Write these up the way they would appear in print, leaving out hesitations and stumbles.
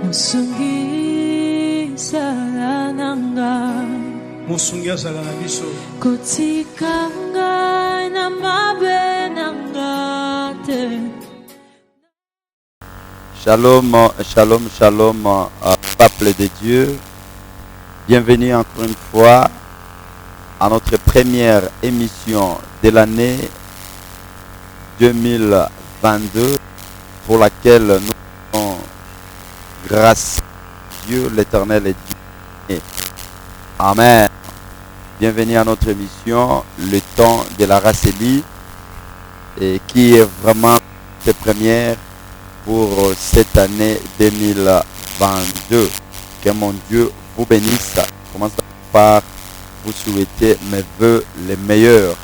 Musungi salananga Musungi azalana biso kotikanga na mabenanga te. Shalom, shalom, shalom, peuple de Dieu. Bienvenue encore une fois à notre première émission de l'année 2022 pour laquelle nous avons grâce à Dieu l'Éternel et Dieu. Amen. Bienvenue à notre émission, le temps de la Racélie, et qui est vraiment la première pour cette année 2022. Que mon Dieu vous bénisse. Je commence par vous souhaiter mes voeux les meilleurs.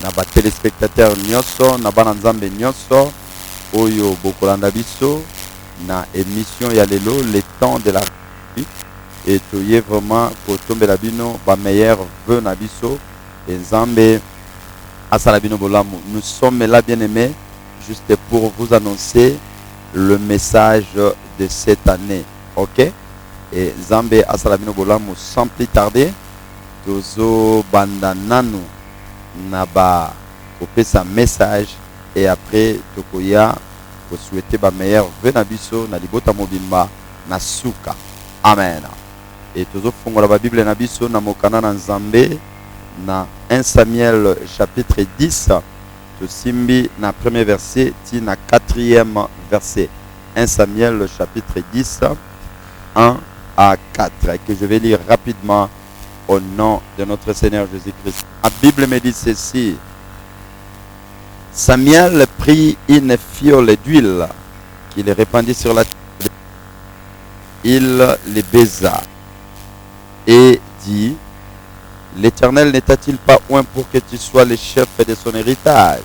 Naba téléspectateurs nyonso, naba nzambe nyonso, oyo bokolanda biso na émission ya lelo, le temps de la vie. Et toye vraiment kotombe la bino ba meilleurs vœux na biso. Et nzambe asala bino bolamu. Nous sommes là, bien aimés, juste pour vous annoncer le message de cette année. Ok? Et Zambé Asalabino Bolamu, sans plus tarder, Tozo Bandananu Naba Kopé sa message. Et après, Tokoya, vous souhaitez ba meilleur Venabiso, Nalibota Mobimba, Nasuka. Amen. Et Tozo Fongola la Bible Nabiso, Namokana Nzambé, na 1 Samuel chapitre 10. Simbi na premier verset, ti na quatrième verset. 1 Samuel chapitre 10, 1 à 4, que je vais lire rapidement au nom de notre Seigneur Jésus-Christ. La Bible me dit ceci. Samuel prit une fiole d'huile qu'il répandit sur la tête. Il les baisa et dit: L'Éternel n'état-il pas oint pour que tu sois le chef de son héritage?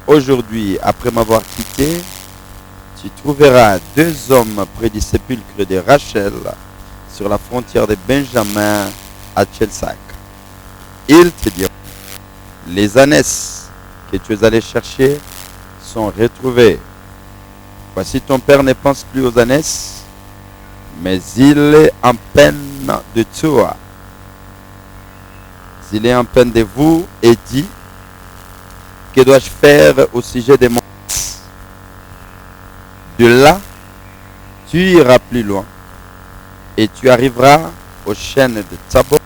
Aujourd'hui, après m'avoir quitté, tu trouveras 2 hommes près du sépulcre de Rachel, sur la frontière de Benjamin à Tchelsac. Ils te diront: les ânesses que tu es allé chercher sont retrouvées. Voici, ton père ne pense plus aux ânesses, mais il est en peine de toi. Il est en peine de vous et dit: que dois-je faire au sujet de mon fils? De là, tu iras plus loin et tu arriveras aux chaînes de Tabor,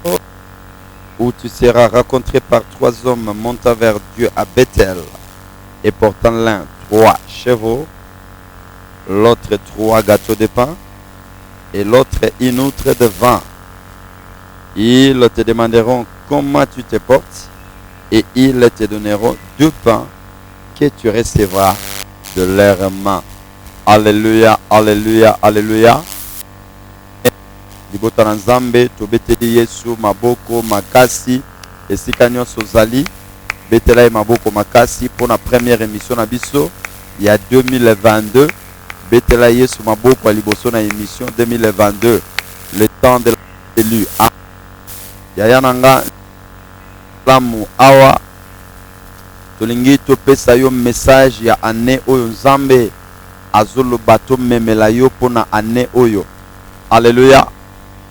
où tu seras rencontré par 3 hommes montant vers Dieu à Bethel et portant l'un 3 chevaux, l'autre 3 gâteaux de pain et l'autre une outre de vin. Ils te demanderont comment tu te portes, et ils te donneront 2 pains que tu recevras de leurs mains. Alléluia, alléluia, alléluia. Libota na Nzambe, tobeteli Yesu maboko makasi, esika nyonso ozali, betela ye maboko makasi pour la première émission na biso ya 2022. Betela Yesu maboko ya liboso na émission 2022, le temps de l'élu. Yaya nanga lamu awa tolingi topesa yo message ya année oyo Nzambe azoloba tomemela yo pona année oyo. Alléluia.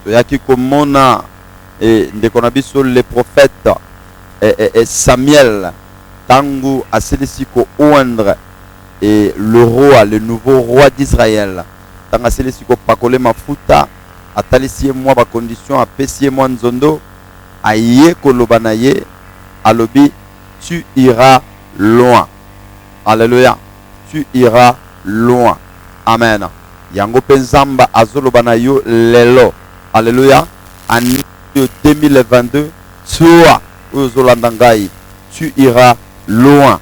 Toyaki komona ndeko na biso le prophète Samuel tangu asilisi ko oindre et le roi, le nouveau roi d'Israël. Tangu asilisi ko pakole mafuta, atalisi moi ba condition, apesi moi nzondo, aye koloba na ye, alobi: tu iras loin. Alléluia. Tu iras loin. Amen. Yango penzamba azoloba na yo lelo. Alléluia. En 2022, toi, tu iras loin.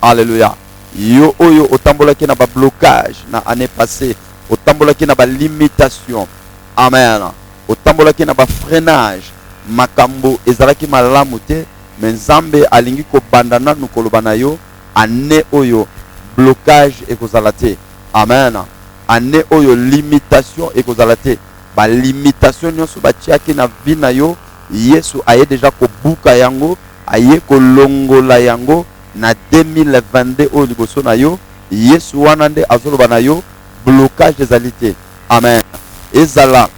Alléluia. Yo oyo otambolaki na ba blocage na année passée, otambolaki na ba limitation. Amen. Otambolaki na ba freinage, makambo ezalaki malamu te, mais Nzambe alingi ko bandana nukoloba na yo année oyo blocage ekozala te. Amen. Année oyo limitation ekozala te. Ba limitation nyonso batiaki na vie na yo, Yesu aye déjà ko buka yango, aye ko longola yango na 2022 oyo liboso na yo. Yesu wana nde azoloba na yo: blocage ezali te. Amen. Ezala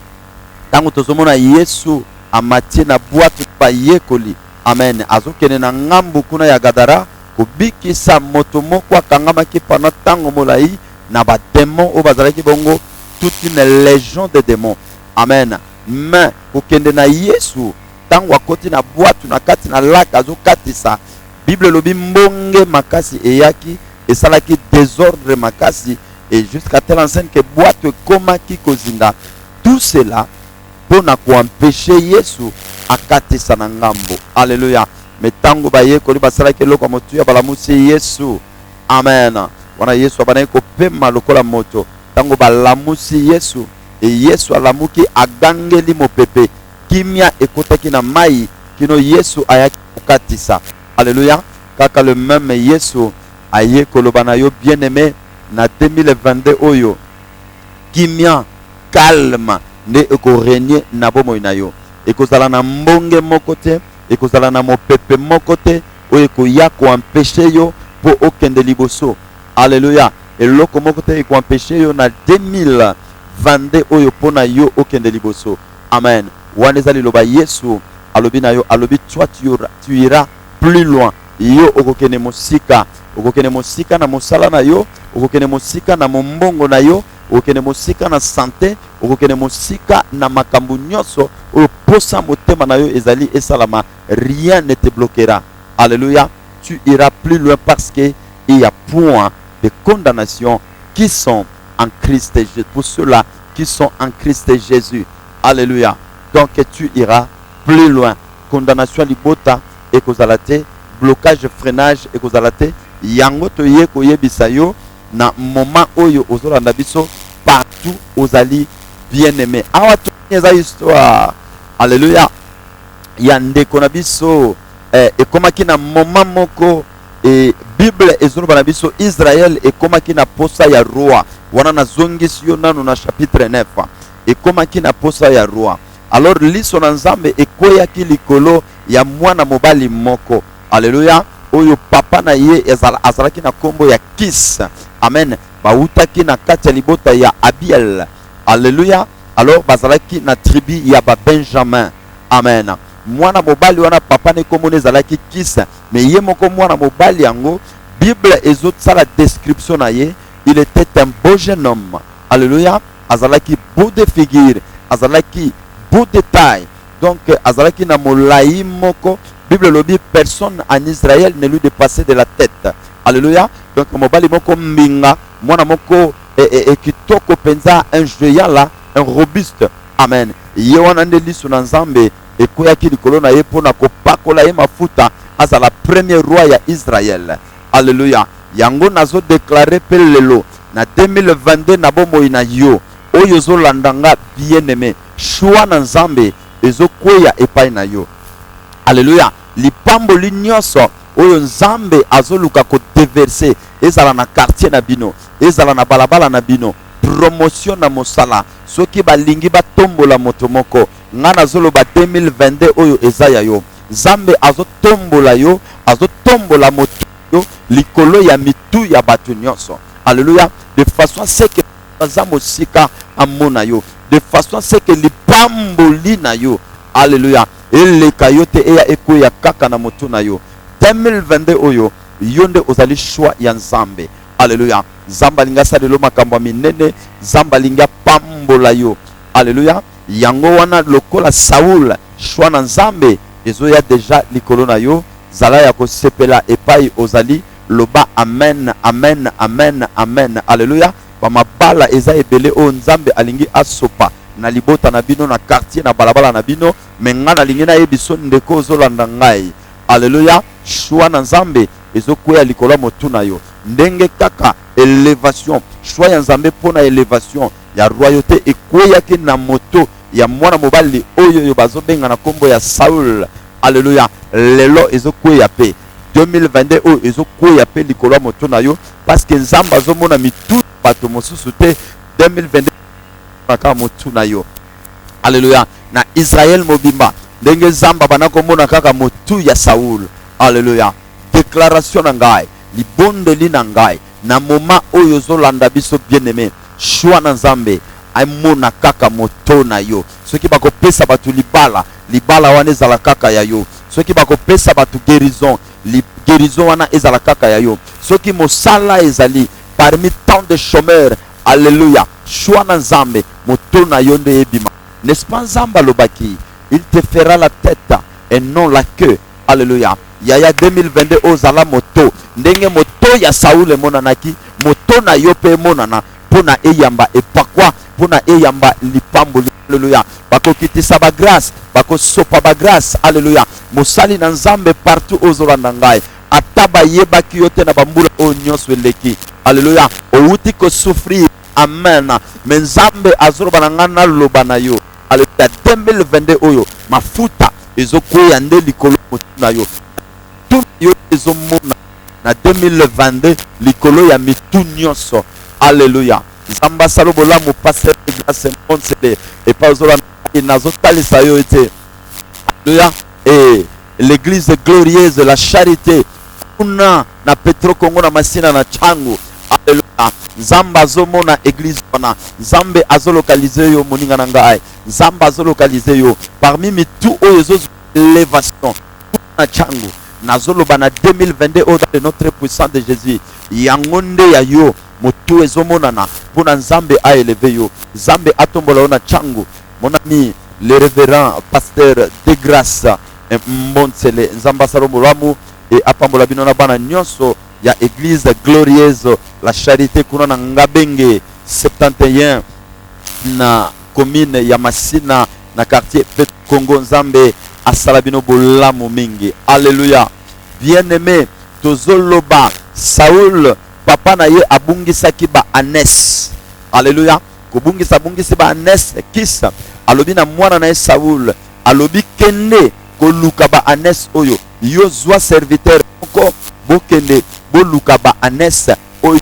tango tozomona Yesu amatie na boîte bayekoli. Amen. Azokene na ngambu kuna ya Gadara kobikisa moto moko akangamaki pendant tango molai na ba démon o bazalaki bongo toute une légion de démons. Amen. Mais kokende na Yesu tango akoti na boîte na kati na lac azokatisa Bible lobi mbonge makasi eyaki esalaki désordre makasi et jusqu'à telle enseigne que boîte komaki kozinga. Tout cela pour empêcher Yesu akatisa na ngambo. Alléluia. Mais tango baye koli basalaki eloko motu ya balamusi Yesu. Amen. Wana Yesu abanaye kopema lokola moto tango balamusi Yesu et Yesu alamuki agangeli mopepe kimia ekotaki na mai kino Yesu ayaki kokatisa. Alléluia. Kaka le même Yesu aye kolobana yo bien aimé na 2022 oyo kimia calme ne eko régner na bomoi na yo ekozala na mbonge moko te ekozala na mopepe moko te oyo ekoya koempêche yo po okende liboso. Alléluia. Eloko moko te ekoempêche yo na 2022 oyo pona yo okende liboso. Amen. Wana ezali loba Yesu alobi na yo alobi toi tu iras plus loin. Yo okokene mosika na mosala na yo, okokene mosika na mombongo na yo, okokene mosika na santé, okokene mosika na makambo nyonso oyo posa motema na yo ezali esalama, rien ne te bloquera. Alléluia. Tu iras plus loin parce que il y a point de condamnation qui sont en Christ Jésus, pour ceux-là qui sont en Christ Jésus. Alléluia. Donc tu iras plus loin. Condamnation libota et kozalate, blocage freinage et kozalate, yango toye koyebisa yo na moment oyo ozolanda biso partout ozali bien-aimé. Awa tonyeza histoire. Alléluia. Yande konabiso ekomaki na moment moko et Bible ezolo bana biso Israël ekomaki na posa ya roi. Wana na zongisi yo nanu na chapitre 9. Ekomaki na posa ya roi. Alors liso na Nzambe ekoyaki likolo ya mwana mobali moko. Alléluia. Oyo papa na ye azalaki na kombo ya Kis. Amen. Bautaki na kati ya libota ya Abiel. Alléluia. Alors bazalaki na tribu ya ba Benjamin. Amen. Mwana mobali wana papa ne komone zalaki Kis. Mais ye moko mwana mobali yango Bible ezot la description na ye, il était un beau jeune homme. Alléluia. Azalaki beau de figure, azalaki beau de taille. Donc azalaki na molai moko. Bible lobi personne en Israël ne lui dépassait de la tête. Alléluia. Donc mobali moko mbinga, mwana moko kitoko penza, un géant là, un robuste. Amen. Ye wana ndeli suna Nzambe ekoyaki likolo na ye pona kopakola ye mafuta asa la premier roi ya Israël. Alléluia. Yango nazo déclarer pelelo na 2022 na bomoi na yo oyo zo landanga bien-aimé. Choix na Nzambe ezo kweya epai na yo. Alléluia. Lipambo linyonso oyo Nzambe azoluka ko déverser ezala na quartier na bino, ezala na balabala na bino, promotion na mosala soki balingi batombola moto moko ngana zoloba 2022 oyo ezaya yo. Nzambe azotombola yo, azotombola moto yo likolo ya mitu ya bato nyonso. Alléluia. De façon à ce que Nzambe sika amona yo, de façon à ce que lipamboli na yo. Alléluia. Ele kayote eya ekoya kaka na moto na yo. 2022 oyo yonde ozali choix ya Nzambe. Alléluia. Nzambe alinga salelo makambo minene, Nzambe alinga pambola yo. Alléluia. Yango wana lokola Saul choix na Nzambe ezoya déjà likolo na yo, zala ya kosepela epai ozali loba amen amen amen amen. Alléluia. Ba mabala eza ebele o Nzambe alingi asopa na libota na bino na quartier na balabala na bino mengana lingi na yebiso ndeko ozolanda ngai. Alléluia. Choix na Nzambe ezokwea likolo motu na yo ndenge kaka élévation choix ya Nzambe pona élévation ya royauté ekweyaki na moto ya mwana mobali oyo yo bazobenga na kombo ya Saul. Alléluia. Lelo ezokweya pe 2022 oyo ezokweya pe likolo moto na yo parce que Nzambe azomona mitu bato mosusu te 2022 naka motu na yo. Alléluia. Na Israël mobimba ndenge Nzambe banakomona kaka motu ya Saul. Alléluia. Déclaration na ngai libondeli na ngai na moment oyo zolanda biso bien-aimé shwa na nzambe aimona kaka moto na yo. Soki bakopesa batu libala, libala wana ezala kaka ya yo. Soki bakopesa batu guérison, guérison wana ezala kaka ya yo. Soki mosala ezali parmi tant de chômeurs, alléluia, shwa na nzambe moto na yo nde ebima. N'est-ce pas nzamba lobaki? Il te fera la tête et non la queue. Alléluia. Yaya 2022 ozala moto. Ndenge moto ya Saul monanaki, moto na yo pe monana pona eyamba epakwa, pona eyamba lipambo. Alléluia. Bako kitisa ba grâce, bako sopa ba grâce. Alléluia. Mosali na nzambe partout ozolanda ngai. Ataba yebaki yote na bambula o nyonso eleki. Alléluia. Outi ko souffrir. Amen. Menzambe azoroba na ngana loba na yo. Alléluia. 2022 oyo mafuta ezokoya nde likolo na yo. Tout yo ezomona na 2022 likolo ya mitu nyonso. Alléluia. Zamba salobola mo passer grâce monsele et pas ozola nazotalisa yo ete. Alléluia. Et l'église glorieuse de la charité kuna na Petro Kongo na masina na changu. Alléluia. Zamba zomona église wana. Zambe azolokalize yo moninga na ngai. Zamba azolokalize yo parmi mitu oyo ezozo élévation na changu. Nazoloba na 2022 au dans notre puissant de Jésus. Yangonde ya yo motu ezomonana pona nzambe a élevé yo. Zambe atombola na changu. Mon ami le révérend pasteur de grâce Mbonsele Nzamba Salomolamu et apambola bino na bana nyonso ya église glorieuse la charité kuna na Ngabenge 71 na commune ya Masina na quartier Pet Congo. Nzambe asala bino bolamu mingi. Alléluia. Bien-aimé tozoloba Saul papa na ye abungisaki ba Anes. Alléluia. Kobungisa bungisi ba Anes kisa alobi na mwana na ye Saul alobi kende koluka ba Anes oyo yo zwa serviteur moko bokende boluka ba Anes oyo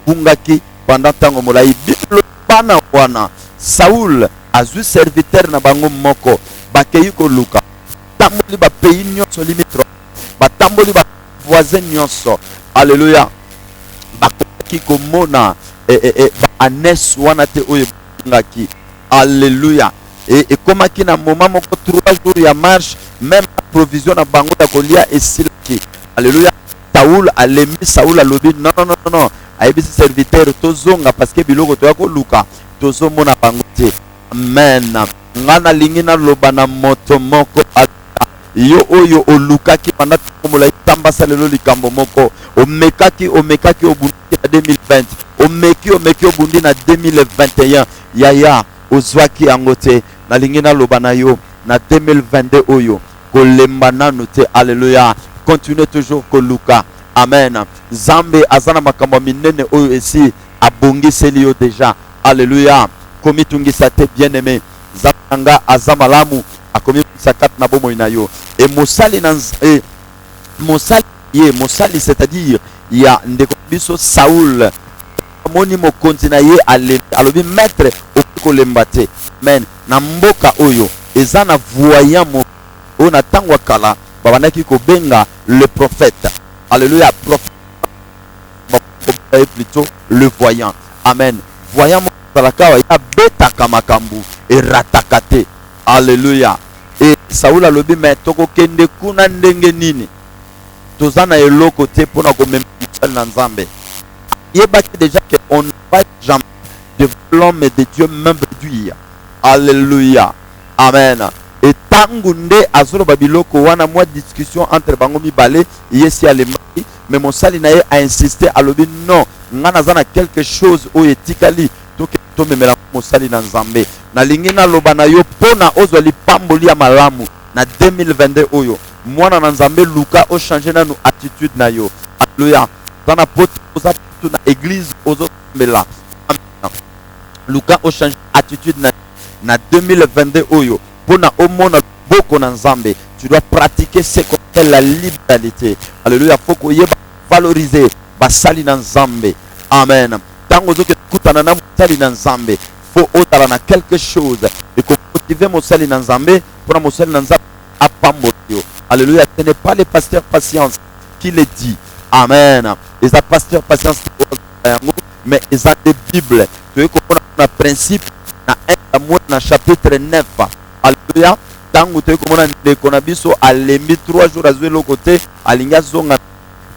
bungaki pendant tango molai biblo bana wana Saul azwi serviteur na bango moko bakei koluka tamboli ba pays nyonso limitro batamboli ba voisin nyonso. Alléluia. Bakoki komona ba Anes wana te oyo bungaki. Alléluia. Et comme qui na moment moko 3 jours ya marche même provision na bango ya kolia esilaki. Alléluia. Saul alobi non non non non ayebi serviteur tozonga parce que biloko to yako luka tozomona bango te. Amen. Ngana lingi na loba na moto moko yo oyo olukaki pendant komola itambasa lelo likambo moko omekaki obundi na 2020 omeki obundi na 2021 yaya ozwaki yango te na lingi na loba na yo na 2022 oyo kolemba nanu te. Alléluia. Continuez toujours koluka. Amen. Zambe azana makambo minene oyo esi abongiseli yo déjà. Alléluia. Komi tungisa te bien-aimé. Zanga azamalamu akomi sakat na bomo ina yo. Et mosali mosali c'est-à-dire il y a ndeko biso Saul moni mokonzi na ye alobi maître okolemba te. Amen. Na mboka oyo eza na voyant mo oyo na tango kala babandaki kobenga le prophète. Alléluia. Prophète plutôt le voyant. Amen. Voyant mo kalakawa ya betaka makambu et ratakate. Alléluia. Et Saul alobi mais toko kende kuna ndenge nini tozana eloko te pona ko même na nzambe. Yebaki déjà que on ne va jamais de l'homme et de Dieu même réduire. Alléluia. Amen. Et tangunde azolo babiloko wana moi discussion entre bango mibale yesi alemaki mais mon sali na ye a insisté alobi non ngana zana quelque chose o etikali to memela mosali na nzambe na lingi na loba na yo pona ozwali pamboli ya malamu na 2022 oyo mwana na nzambe luka o changer na no attitude na yo. Alléluia. Dans pote oza na église ozomela. Luka o changer attitude na 2022 oyo pona omona boko na nzambe. Tu dois pratiquer ce qu'on appelle la libéralité. Alléluia. Faut que yeba valoriser basali na nzambe. Amen. Tango zoke kutana na mosali na nzambe faut otala na quelque chose et que motiver mosali na nzambe pour mosali na nzambe apamboyo. Alléluia. Ce n'est pas les pasteurs patience qui le dit. Amen. Les pasteurs patience mais eza te Bible. Tu es comme un principe na 1 Samuel na chapitre 9. Alléluia. Tango tu es comme un ndeko na biso alembi 3 jours azwe le côté alinga zonga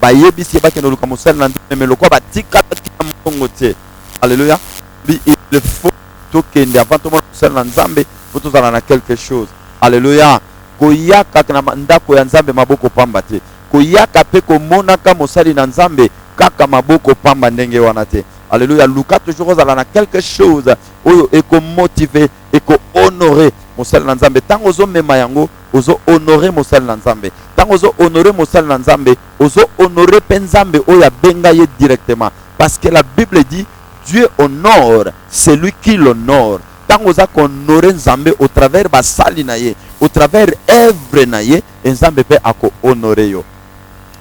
bayebisi bakende luka mosala na ndeme lokwa batika na mongo te. Alléluia. Il faut tokende avant tout le monde mosala na Nzambe faut tozala na quelque chose. Alléluia. Koyaka na ndako ya Nzambe maboko pamba te. Koyaka pe komonaka mosali na Nzambe kaka maboko pamba ndenge wana te. Alléluia. Luka toujours ozala na quelque chose oyo eko motiver eko honorer mosali na Nzambe. Tango ozo mema yango ozo honorer mosali na Nzambe. Tango ozo honorer mosali na Nzambe ozo honorer pe Nzambe oyo abenga ye directement. Parce que la Bible dit Dieu honore celui qui l'honore. Tango oza honorer Nzambe au travers basali na ye, au travers œuvre na ye, Nzambe pe ako honorer yo.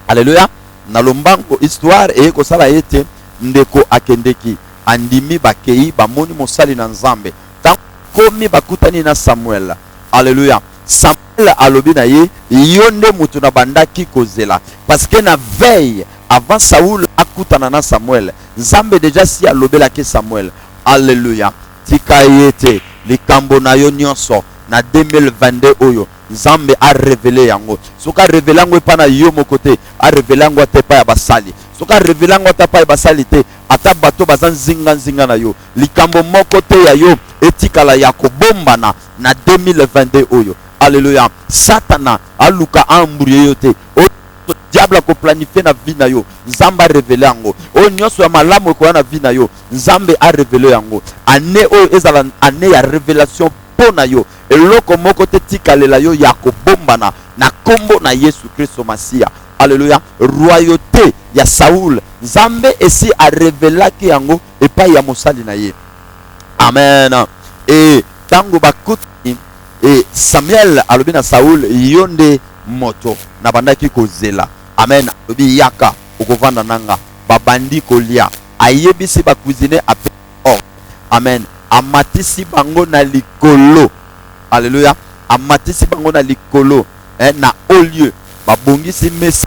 Alléluia. Na lombango histoire et ko sala ete ndeko akendeki andimi bakei bamoni mosali na Nzambe. Tango komi bakutani na Samuel. Alléluia. Samuel alobi na ye yonde mutu na bandaki kozela parce que na veille avant Saoul akutana na Samuel Nzambe déjà si alobela ke Samuel. Alléluia. Tika yete likambo na yo nyonso na 2022 oyo Nzambe a révélé yango. Soka révélé yango pa na yo mokote a révélé yango te pa ya basali. Soka révélé yango ta pa ya basali te ata bato bazan zinga na yo likambo moko te ya yo etikala ya kobombana na 2022 oyo. Alléluia. Satana aluka amburiye yo te. O diable ko planifier na vie na yo Nzambe a révélé yango. O nyonso ya malamu ko na vie na yo Nzambe a révélé yango. Année oyo ezala année ya révélation pona yo eloko moko te tikalela yo ya kobombana na kombo na Yesu Kristo Masia. Alléluia. Royauté ya Saoul Nzambe esi a révélaki yango epai ya mosali na ye. Amen. Et tango bakuti et Samuel alobi na Saoul yonde moto na bandaki kozela. Amen. Alobi yaka okovanda nanga babandi kolia ayebisi ba cuisiner ape. Oh. Amen. Amatisi bango na likolo. Alléluia. Amatisi bango na likolo na au lieu babongisi mesa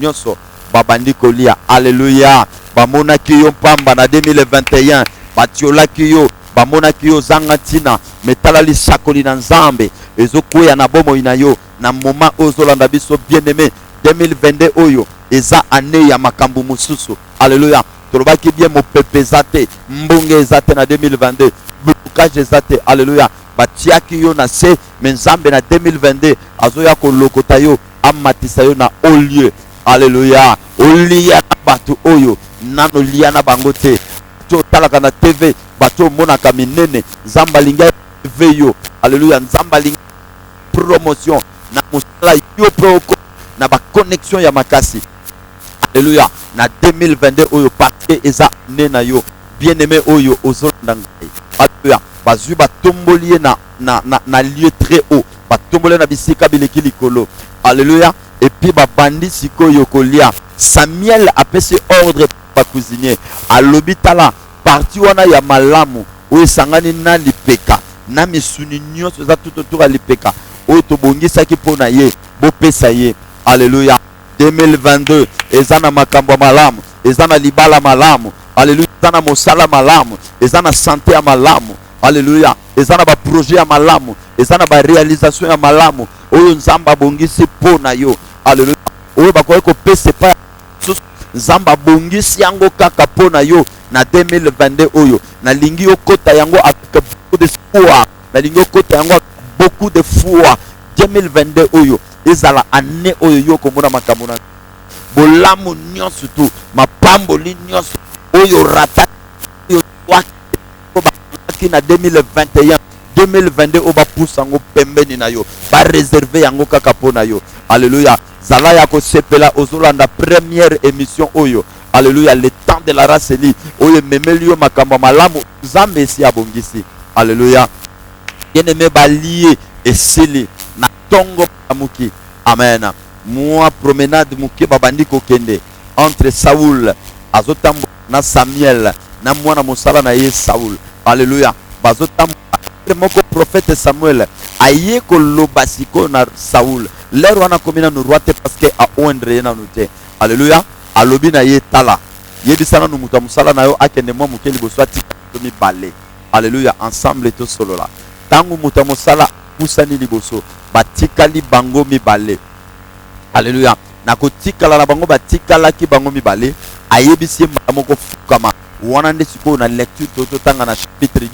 nyonso babandi kolia. Alléluia. Bamonaki yo pamba na 2021 batiolaki yo bamonaki yo zanga tina metala lisakoli na Nzambe ezokwea na bomo ina yo na moment ozolanda biso bien-aimé 2022 oyo eza année ya makambo mususu. Alléluia. Tolobaki bien mopepe zate mbonge zate na 2022 blocage zate. Alléluia. Batiaki yo na se Nzambe na 2022 azoya kolokota yo amatisa yo na au lieu. Alléluia. Olia batu oyo nano lia na bango te to talaka na TV bato monaka minene Nzamba linga veyo. Alléluia. Nzamba linga promotion na musala yo proko na ba connexion ya makasi. Alléluia. Na 2022 oyo parce eza nena yo bien-aimé oyo ozolanda ngai. Alléluia. Bazui batombolier na lieu très haut batombolier na bisika bileki likolo. Alléluia. Et puis babandi sikoyo kolia Samuel apesi ordre pa cuisinier alobi tala parti wana ya malamu oyo sangani na lipeka na misuni nyonso za tout autour ya lipeka oyo tobongisaki mpona ye bopesa ye. Alléluia. 2022 eza na makambo ya malamu eza na libala malamu. Alléluia. Eza na mosala malamu eza na santé ya malamu. Alléluia. Eza na ba projet ya malamu eza na ba réalisation ya malamu oyo Nzamba abongisi mpona yo. Alléluia. Oyo bakoki kopesa pa Nzamba bongisi yango kaka mpona yo na 2022 oyo nalingi okota yango avec beaucoup de foi nalingi okota yango beaucoup de foi. 2022 oyo ezala année oyo yo komona makambo na bolamu nyonso tu mapamboli nyonso oyo rata oyo twaki na 2021 2022 oyo bapusa yango pembeni na yo ba réserver yango kaka mpona yo. Alléluia. Zala ya kosepela ozolanda première émission oyo. Alléluia. Le temps de la raseli oyo memeli yo makambo malamu Nzambe esi abongisi. Alléluia. Bien-aimé balie esili na tongo muki. Amen. Moi promenade muki babandi kokende entre Saoul azotambo na Samuel na mwana mosala na ye Saoul. Alléluia. Bazotambo moko prophète Samuel aye koloba siko na Saoul lero wana komina no roi te parce que a oindre na note. Alléluia. Alobi na ye tala yebisana no muta musala na yo akende mwa muke liboso atika mibale. Alléluia, ensemble to solo la. Tangu muta musala pusani liboso batikali bango mibale. Alléluia. Nakotikala na bango batikala ki bango mibale ayebisi moko fukama wana nde siko na lecture toto tanga na chapitre 10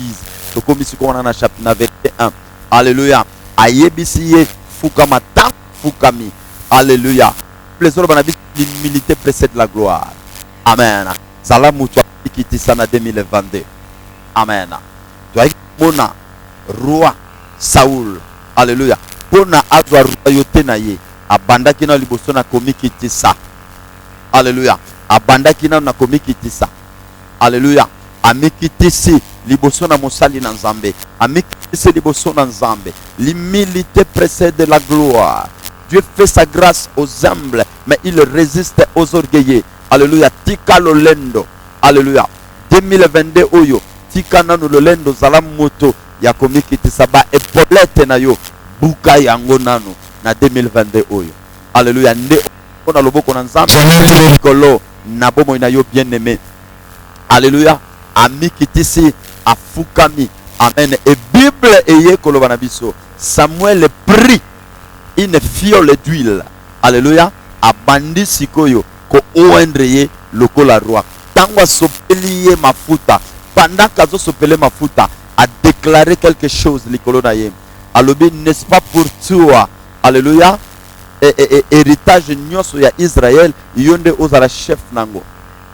tokomi siko wana na chapitre na verset 1. Alléluia. Ayebisi ye fukama tant fukami. Alléluia. Les autres banabi l'humilité précède la gloire. Amen. Zala mutu kiti sana 2022. Amen. Tu as mona roi Saoul. Alléluia. Pona azwa royauté na ye. Abanda kina liboso na komiki tisa. Alléluia. Abanda kina na komiki tisa. Alléluia. Amiki tisi liboso na mosali na nzambe. Amiki tisi liboso na nzambe. L'humilité précède la gloire. Dieu fait sa grâce aux humbles, mais il résiste aux orgueilleux. Alléluia. Tika lolendo. Alléluia. 2022 oyo. Tika nanu lolendo zala moto ya komiki tisa ba epolete na yo. Buka yango nanu. Na 2022 oyo. Alléluia. Nde on a loboko na nzambe kolo na bomo na yo bien aimé. Alléluia. Ami kitisi afukami. Amen. Et Bible eye koloba na biso. Samuel prit une fiole d'huile. Alléluia. Abandi sikoyo ko oendreye lokola roi. Tango sopeli ye mafuta. Pendant kazo sopele mafuta a déclaré quelque chose likolo na ye. Alobi n'est-ce pas pour toi? Alléluia. Héritage nyonso ya Israël yonde ozala chef nango.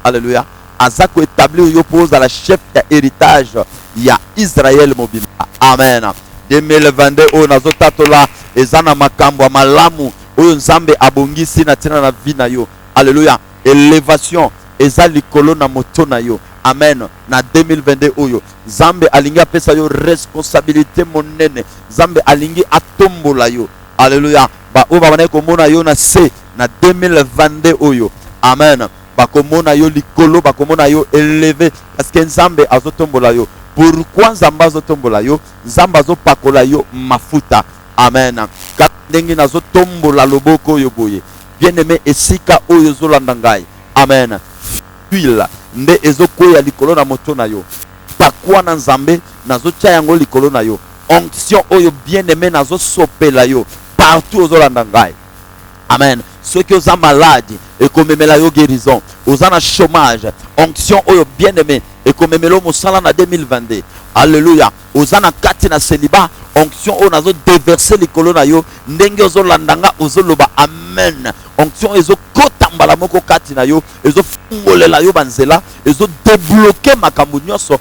Alléluia. Azako établi yo pose la chef ya héritage ya Israël mobile. Amen. 2022 o nazotatola ezana makambo ya malamu oyo nzambe abongisi na tina na vie na yo. Alléluia. Élévation eza likolo na moto na yo. Amen. Na 2022 oyo nzambe alingi apesa yo responsabilité monene. Nzambe alingi atombola yo. Alléluia. Ba o ba bana komona yo na se na 2022 oyo. Amen. Ba komona yo likolo, ba komona yo élevé parce que nzambe azotombola yo. Pourquoi nzambe azotombola yo? Nzambe azopakola yo mafuta. Amen. Katengi nazotombola loboko yo boye. Bien-aimé esika oyo zolanda ngai. Amen. Huile nde ezokoya likolo na moto na yo. Pakwa na nzambe nazotia yango likolo na yo. Onction oyo bien-aimé nazosopela yo. Partout aux Hollandais. Amen. Ceux qui sont malades et comme la guérison, aux en chômage, onction oyo bien aimé et comme melo mosala na 2022. Alléluia. Aux en katina célibat, onction oyo nazo déverser les colonnes yo, ndenge aux Hollandanga aux loba. Amen. Onction ezo kotambala moko katina yo, ezo fungolela yo banzela, ezo débloquer makambo nyonso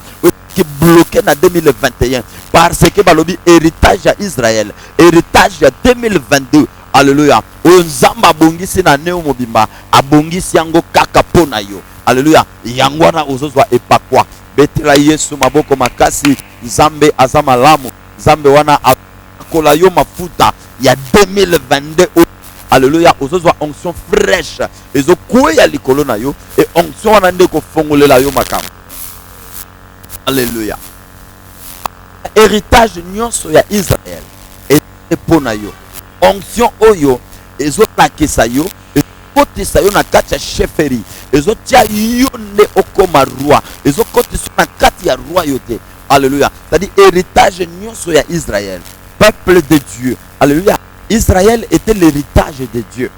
qui bloqué na 2021 parce que balobi héritage à Israël, héritage à 2022. Alléluia. Nzamba abongisi na neo mobimba, abongisi yango kaka pona yo. Alléluia. Yango na ozozwa epakwa. Betela Yesu maboko makasi, nzambe azama lamu, nzambe wana akola yo mafuta ya 2022. Alléluia. Ozozwa onction fraîche, ezokuya likolo na yo et onction wana ndeko fongolela yo makambo. Alléluia. Héritage nyonso ya Israël et pona yo. Onction oyo ezolakisa yo, ezokotisa yo na kati ya chefferie, ezotia yo nde okoma roi, ezokotisa na kati ya royauté. Alléluia. C'est-à-dire héritage nyonso ya Israël, peuple de Dieu. Alléluia. Israël était l'héritage de Dieu.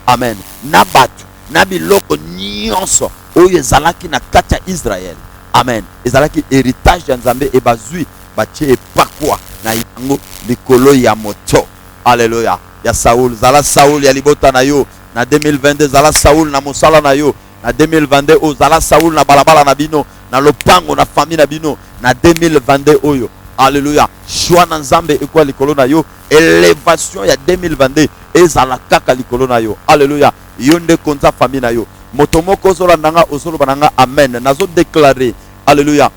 Amen. Nabatu, nabiloko nyonso oyo ezalaki na kati ya Israël. Amen. Ezalaki héritage ya Nzambe e bazui batie epakwa na yango likolo ya moto. Alléluia. Ya Saoul, zala Saoul ya libota na yo na 2022, zala Saoul na mosala na yo na 2022, o zala Saoul na balabala na bino, na lopango na famille na bino na 2022 oyo. Alléluia. Choix na Nzambe ekwa likolo na yo, élévation ya 2022 ezala kaka likolo na yo. Alléluia. Yo nde konza famille na yo. Motomoko ozolanda nga ozoloba nga amen. Nazo déclarer. Alléluia.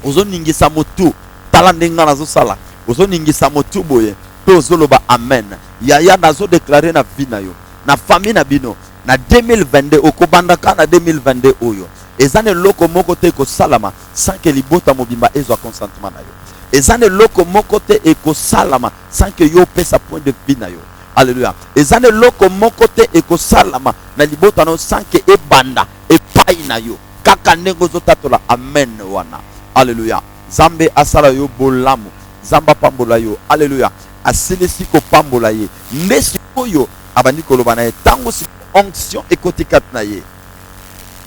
Ozo ningisa motu tala ndenga nazo sala. Ozo ningisa motu boye. Ozoloba amen. Yaya nazo déclarer na vie na yo, na famille na bino na 2022 okobandaka na 2022 oyo. Ezane loko moko te ko salama sans que libota mobimba ezwa consentement na yo. Ezane loko moko te eko salama sans que yo pesa point de vie na yo. Alléluia. Ezane loko moko te ekosalama na libota no sanke ebanda epai na yo. Kaka ndenge ozotatola. Amen wana. Alléluia. Zambe asala yo bolamu. Zamba pambola yo. Alléluia. Asilisi ko pambola ye. Nesi koyo abandi koloba na ye. Tango si onction ekotikat na ye.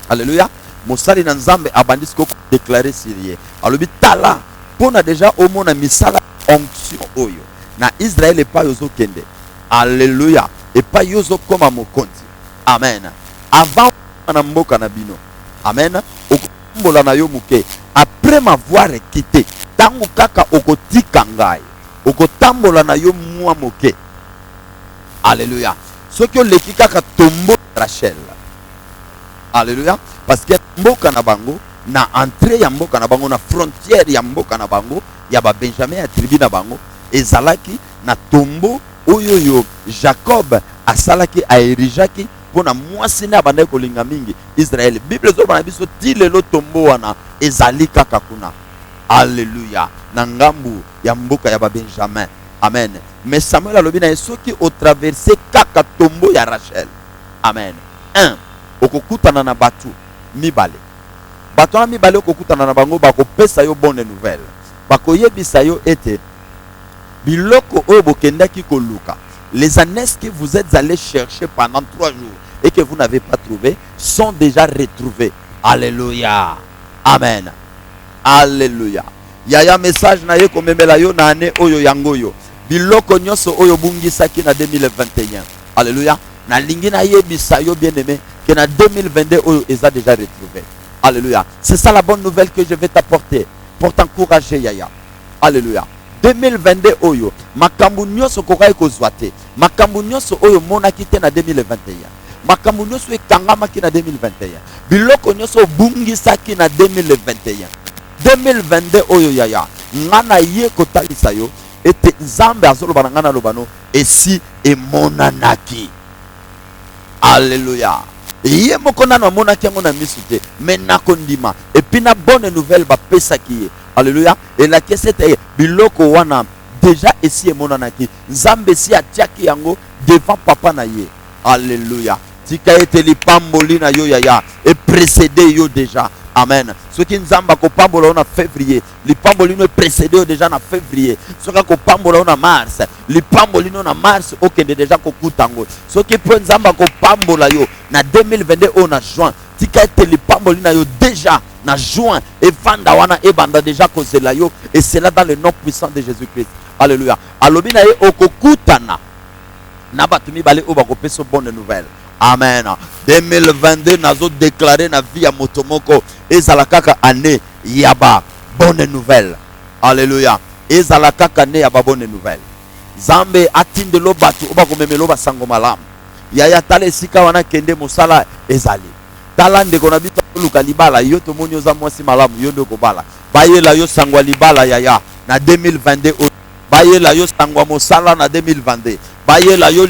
Alléluia. Mosali na nzambe abandi ko déclarer sirie. Alobi tala pona déjà au mona misala onction oyo. Na Israël et pas yozo kende. Alléluia. Et pas yozo koma mokonzi. Amen. Avant na mboka na bino. Amen. Okombola na yo muke. Après m'avoir quitté. Tango kaka okotika ngai. Okotambola na yo mwa moke. Alléluia. Ce que le kaka tombo Rachel. Alléluia. Parce que mboka na bango na entrée ya mboka na bango na frontière ya mboka na bango ya ba Benjamin ya tribu na bango ezalaki na tombo oyo yo Jacob asalaki aerijaki pona mwasi na banda kolinga mingi Israël. Bible zo bana biso ti lelo tombo wana ezali kaka kuna. Alléluia. Na ngambu ya mboka ya ba Benjamin. Amen. Mais Samuel alobi na soki o traverser kaka tombo ya Rachel. Amen. 1. Okokutana na batu mibale. Batu na mibale okokutana na bango bakopesa yo bonne nouvelle. Bakoyebisa yo ete biloko oyo bokendaki koluka. Les ânesses que vous êtes allés chercher pendant 3 jours et que vous n'avez pas trouvé sont déjà retrouvés. Alléluia. Amen. Alléluia. Yaya message na ye komemela yo na ane oyo yangoyo. Biloko nyonso oyo bungisaki na 2021. Alléluia. Na lingi na yebisa yo bien-aimé que na 2022 oyo eza déjà retrouvé. Alléluia. C'est ça la bonne nouvelle que je vais t'apporter pour t'encourager Yaya. Alléluia. 2022 oyo makambu nyonso kokai kozwate. Makambu nyonso oyo monaki te na 2021. Makambu nyonso ekangamaki na 2021. Biloko nyonso bungisaki na 2021. 2022 oyo Yaya ngana ye kotalisa yo ete nzambe azoloba na ngana lobano esi emonanaki. Alléluia. Ye moko nano amonaki yango na misu te mais nakondima et puis na bonne nouvelle bapesaki ye. Alléluia. Et la kesete biloko wana déjà esi emonanaki nzambe si atiaki yango devant papa na ye. Alléluia. Tika ete lipamboli na yo Yaya et précédé yo déjà. Amen. Ce qui nous a pambola en février, les pambolino précédé déjà en février. Ce qui a pambola en mars, les pambolino en mars, ok déjà kokutango. Ce qui peut nous a pambola yo na 2022 en juin. Tika ete les pambolino yo déjà na juin et vandawana et banda déjà kozela yo et c'est là dans le nom puissant de Jésus-Christ. Alléluia. Alobina ye okokutana. Na batumi bale o bakopeso bonne nouvelle. Amen. 2022 nazo déclaré na vie ya motomoko ezala kaka année yaba bonne nouvelle. Alléluia. Ezala kaka année yaba bonne nouvelle. Zambe atindelo batu oba komemelo basango malamu. Yaya tale sika wana kende mosala ezali. Talande kona bito luka libala yo to moni oza mwasi malamu yo ndoko bala. Bayela yo sangwa libala Yaya na 2022. Bayela yo sangwa mosala na 2022. Bayela yo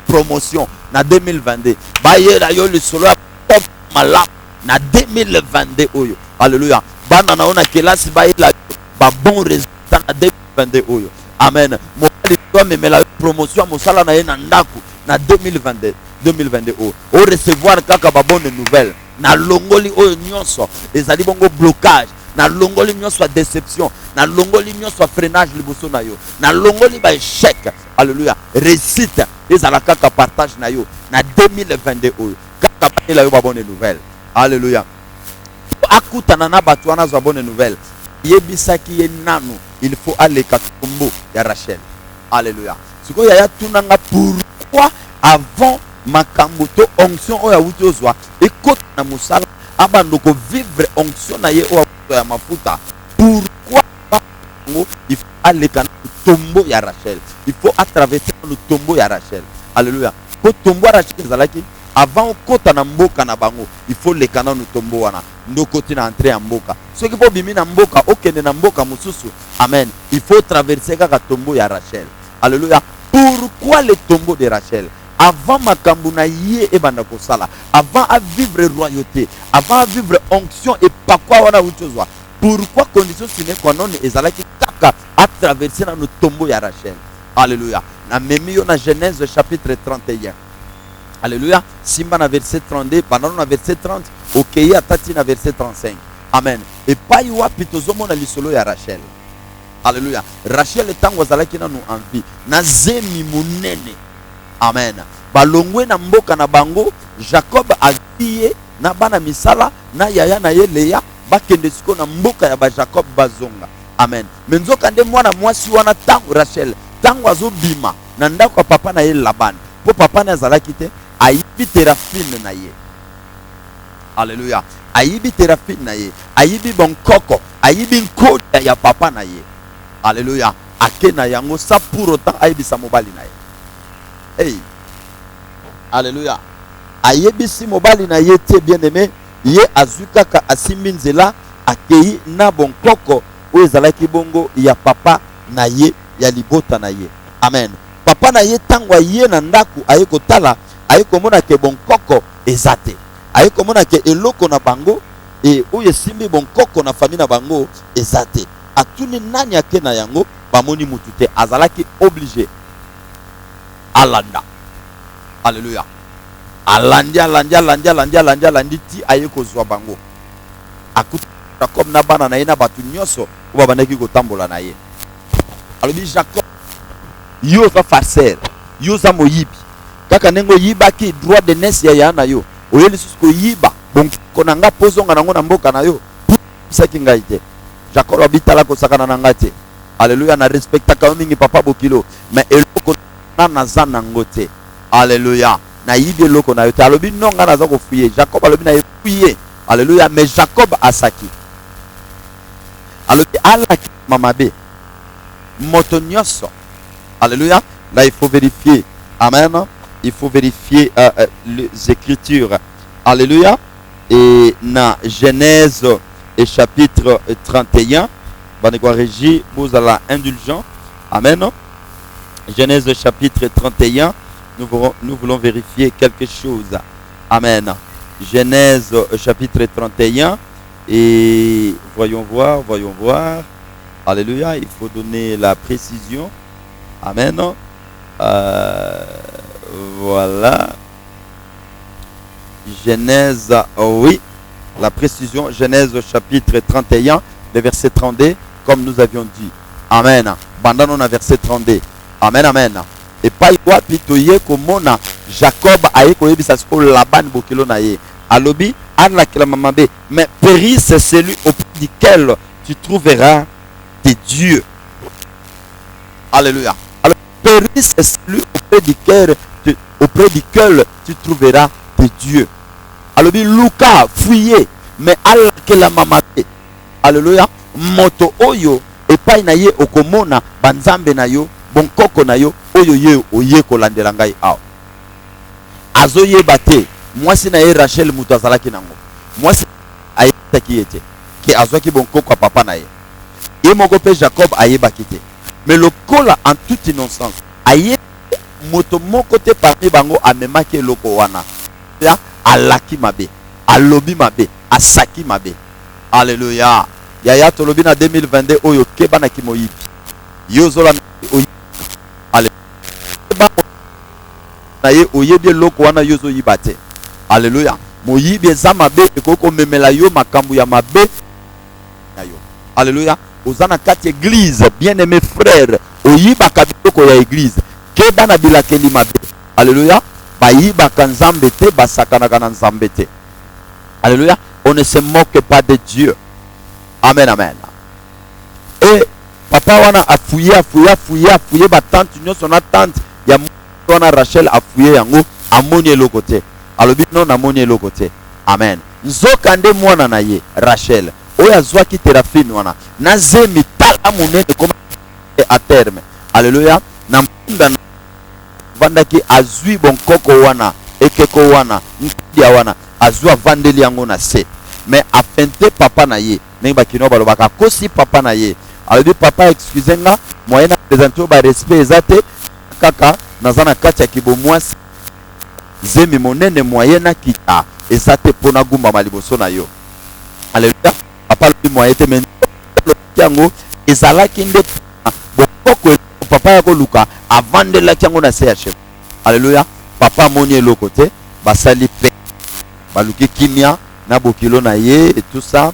promotion na 2022. Bayela yo le solo top malap na 2022 oyo. Alléluia. Bana na ona kelasi bayela ba bon résultat na 2022 oyo. Amen. Mobali to memela promotion mosala na ye na ndaku na 2022 oyo. O recevoir kaka ba bonne nouvelle. Na longoli oyo nyonso ezali bongo blocage. Na longoli nyonso déception. Na longoli nyonso freinage liboso na yo. Na longoli ba échec. Alléluia. Réussite. Ezala kaka partage na yo na 2022 oyo. Kaka bayela yo ba bonne nouvelle. Alléluia. Akutana na batu wana za bonne nouvelle. Yebisaki ye nanu. Il faut aller katombo ya Rachel. Alléluia. Siko Yaya tunanga pourquoi avant makambo to onction oya wuti ozwa ekota na musala abandoko vivre onction na ye oya ya mafuta. Pourquoi il faut aller kana tombo ya Rachel. Il faut traverser le tombeau ya Rachel. Alléluia. Pour tombeau ya Rachel zalaki avant kota na mboka na bango, il faut le kana no tombeau wana. Ndo koti na entrer en mboka. Ce qui faut bimi na mboka, okende na mboka mususu. Amen. Il faut traverser kaka tombeau ya Rachel. Alléluia. Pourquoi le tombeau de Rachel? Avant makambo na ye e banda kosala, avant à vivre royauté, avant à vivre onction et pas quoi wana uchozwa. Pourquoi condition sine qua non ezalaki kaka à traverser dans le tombeau ya Rachel? Alléluia. Na memi yo na Genèse chapitre 31. Alléluia. Simba na verset 32, pendant na verset 30, okeye atati na verset 35. Amen. Et pas y wapi tozomona lisolo ya Rachel. Alléluia. Rachel tango azalaki nanu envie. Na zemi munene. Amen. Balongwe na mboka na bango, Jacob aviye na bana misala na yaya na ye Leya bakende siko na mboka ya ba Jacob bazonga. Amen. Menzoka nde mwana mwasi wana tango Rachel tango azobima na ndako ya papa na ye Laban. Po papa na azalaki te ayibi terafine na ye. Alléluia. Ayibi terafine na ye, ayibi bonkoko, ayibi nkoda ya papa na ye. Alléluia. Ake na yango sa pour autant ayibi sa mobali na ye. Hey. Alléluia. Ayibi si mobali na ye te bien aimé, ye azuka ka asimbi nzela akei na bonkoko oyo ezalaki bongo ya papa na ye ya libota na ye. Amen. Papa na ye tango ye na ndaku aye kotala aye komona ke bonkoko ezate. Aye komona ke eloko na bango e oyo esimbi bonkoko na famille na bango ezate. Atuni nani ake na yango bamoni mutu te, azalaki obligé alanda. Alléluia. Alandi ti aye kozwa bango. Akuta Jacob na bana na ye na batu nyonso oba bandaki kotambola na ye. Alobi Jacob, yo za farceur, yo za moyibi. Kaka nengo yibaki droit de naissance ya yana yo. Oyeli susko yiba bonkoko na nga pozonga nango na mboka na yo. Saki ngai te. Jacob abitala ko sakana na ngate. Alléluia. Na respecta ka mingi papa bokilo, mais eloko na naza nango te. Alléluia. Na yibi eloko na yo te. Alobi nonga naza ko fuye. Jacob alobi na fuye. Alléluia. Mais Jacob asaki. Alobi alaki mamabe. Moto nyonso. Alléluia. Là il faut vérifier. Amen. Il faut vérifier les écritures. Alléluia. Et dans Genèse et chapitre 31, Régie, vous allez indulgent. Amen. Genèse chapitre 31, nous voulons vérifier quelque chose. Amen. Genèse chapitre 31 et voyons voir. Alléluia. Il faut donner la précision. Amen. Voilà. Genèse, oui, la précision. Genèse chapitre 31, le verset 32, comme nous avions dit. Amen. Bandano na verset 32. Amen, amen. Et pas y plutôt komona Jacob aye koyebisa ko Laban bokilo na ye. Alobi anla kila mamabe, mais péri c'est celui auprès duquel tu trouveras tes dieux. Alléluia. Alors péri c'est celui auprès duquel tu trouveras tes dieux. Alobi Luka fouillé, mais Allah que la mamabe. Alléluia. Moto oyo epai na ye okomona banzambe na yo bonkoko na yo oyo ye oye kolandela ngai aw. Azoye bate mwasi na ye Rachel mutu azalaki nango. Mwasi ayetaki ete ke azwaki bonkoko papa na ye. Ye moko pe Jacob ayebaki te. Mais le kola en toute innocence aye moto moko te parmi bango amemaki eloko wana. Ya alaki mabe, alobi mabe, asaki mabe. Alléluia. Yaya tolobi na 2022 oyo keba na kimoyibi. Yozola oyi. Alléluia. Na ye oyebi eloko wana yozo yibate. Alléluia. Moyibi eza mabe ekoko memela yo makambu ya mabe na yo. Alléluia. Ozana kati église, bien-aimés frères, oyiba kabiko ya église. Keba na bilakeli mabe. Alléluia. Bayiba kanzambe te basakana kana nzambe te. Alléluia. On ne se moque pas de Dieu. Amen, amen. Et papa wana a fouillé ba tante nyonso na tante ya mwana Rachel a fouillé yango amoni eloko te. Alobi non amoni eloko te. Amen. Nzokande mwana na ye Rachel oyo azwaki terafine wana na zemi tala monene koma à terme. Alléluia. Na munda vandaki azui bonkoko wana ekeko wana ndia wana azwa vandeli yango na se. Mais afinte papa na ye ndenge bakino balobaka kosi papa na ye alobi papa excusez nga moyen na présenter ba respect ezate kaka naza na kati ya kibomwasi zemi monene moyen na kita ezate pona gumba maliboso na yo. Alléluia. Papa lobi moyen te men yango ezalaki nde bokoko papa ya koluka avant de la kiango na CHF. Alléluia. Papa moni le côté basali pe baluki kimia na bokilo na ye et tout ça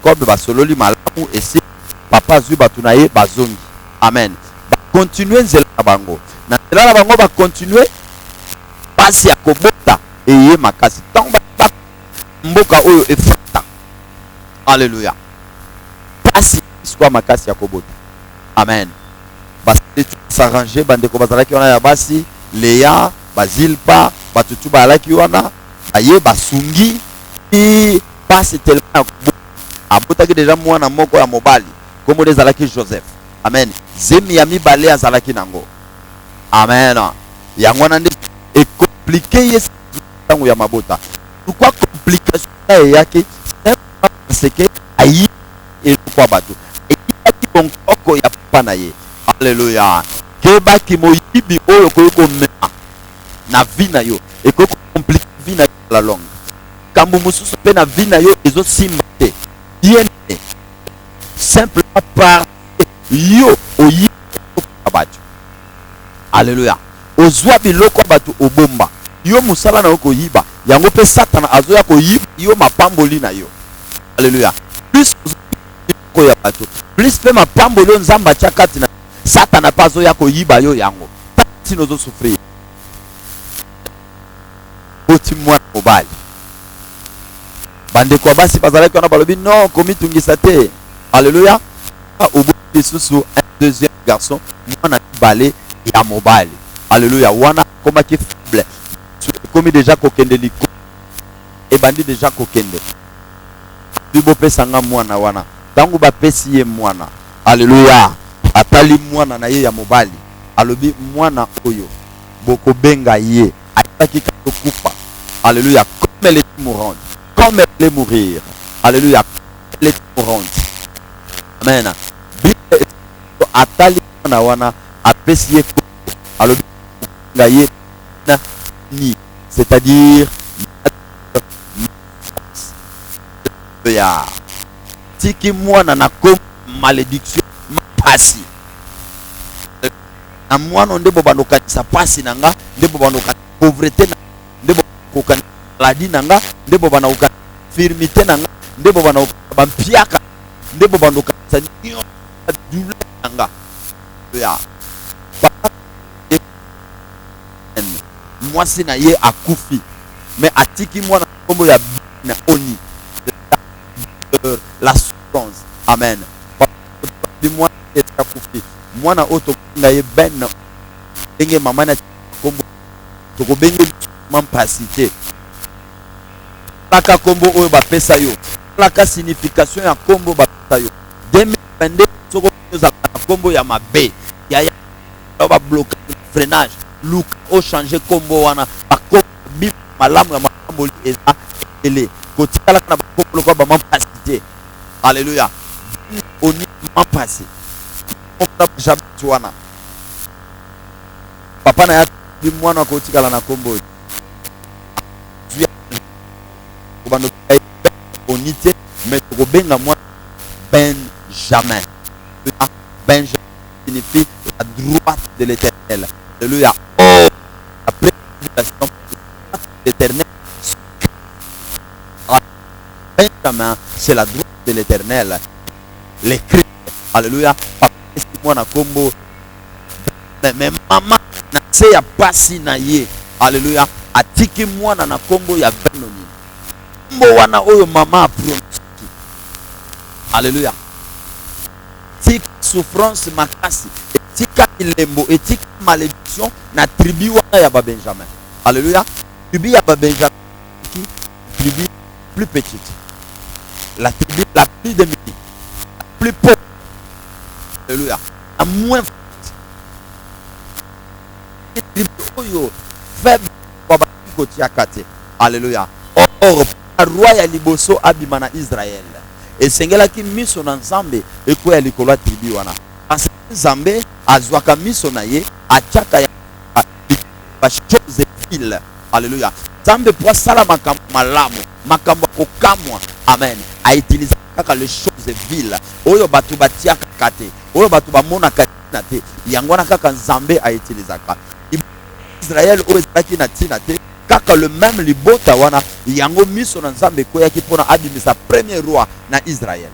comme basololi malamu et si papa zui batuna ye bazongi. Amen. Ba continuer nzela na bango. Na nzela na bango ba continuer pasi ya kobota eye makasi. Tant ba mboka oyo efata. Alléluia. Pasi soit makasi ya kobota. Amen. Basi s'arranger bande ko bazalaki wana ya basi Léa bazilpa batutu balaki wana aye basungi et passe tellement abotaki déjà mwana moko ya mobali comme les alaki Joseph. Amen. Zemi ya mibale azalaki nango. Amen. Yango na et compliqué yes tango ya mabota. Pourquoi complication yake c'est que ayi et pourquoi bato et ki bonkoko ya papa na ye. Alléluia. Keba ki moyibi oyo ko mema na vie na yo et ko compliqué vie na la longue. Kambu mususu pe na vie na yo ezo simbate. Bien simplement par yo oyi abatu. Alléluia. Ozwa biloko batu obomba. Yo musala na ko yiba. Yango pe Satan azoya ko yiba yo mapamboli na yo. Alléluia. Plus ko ya batu. Plus pe mapamboli nzamba chakati na Satan pas azoya ko yiba yo yango. Si nous souffrir. Oti mwana mobali. Bande kwa basi bazalaki wana balobi non komi tungisa te. Alléluia. Au bout de sous un deuxième garçon mwana balé ya mobali. Alléluia. Wana koma ki faible. Komi déjà kokende liko. Et bandi déjà kokende. Bibo pesanga mwana wana. Tangu ba pesi ye mwana. Alléluia. Atali mwana na ye ya mobali. Alobi mwana oyo boko benga ye ataki kufa. Alléluia. Comme elle est mourante, comme elle est mourir. Alléluia. Elle est mourante. Amen. Atali mwana wana apesi ye alobi benga ye na ni, c'est-à-dire ya tiki mwana na comme malédiction mapasi. Na mwana ndebo bandokanisa pasi nanga ndebo bandokanisa pauvreté na ndebo kokanisa maladie nanga ndebo bandokanisa infirmité nanga ndebo bandokanisa bampiaka ndebo bandokanisa nyo douleur nanga ya mwasi na ye akufi mais atiki mwana kombo ya na oni la souffrance. Amen. Di mwana akufi mwana oto na ye ben enge mama na kombo to benge mampasité laka kombo oyo ba pesa yo laka signification ya kombo ba pesa yo 2022 soko za kombo ya mabe ya ba bloquer freinage look o changer kombo wana ba kombo malamu ya mambo eza ele kotikala na ba kombo ko ba mampasité. Alléluia. On y mampasité. Papa na ya mwana ko tikala na kombo bando onité mais ko benga mwana Benjamin. Benjamin signifie la droite de l'Éternel. Alléluia. Oh, après l'éternel. Benjamin, c'est la droite de l'Éternel. Les Christ. Alléluia. Papa mwana kombo mais mama na se ya pasi na ye. Alléluia. Atiki mwana na kombo ya Benoni. Kombo wana oyo mama apronti. Alléluia. Tika souffrance makasi, tika ilembo, tika malédiction na tribu wana ya ba Benjamin. Alléluia. Tribu ya ba Benjamin qui tribu plus petite. La tribu la plus démunie, la plus pauvre. Alléluia. À moins faible. Alléluia. Or, roi ya liboso abimana Israël. Et sengela ki miso na nzambe eko ya likolo tribu wana. Parce que nzambe azwaka miso na ye achaka ya ba chose ville. Alléluia. Nzambe pour sala makambo malamu, makambo kokamwa. Amen. A utiliser kaka les choses ville. Oyo batu batiaka kate. Oyo batu bamona kate na te yango na kaka nzambe a utilizaka Israël o ezalaki na tina te kaka le même libota wana yango miso na nzambe koyaki mpona abimisa premier roi na Israël.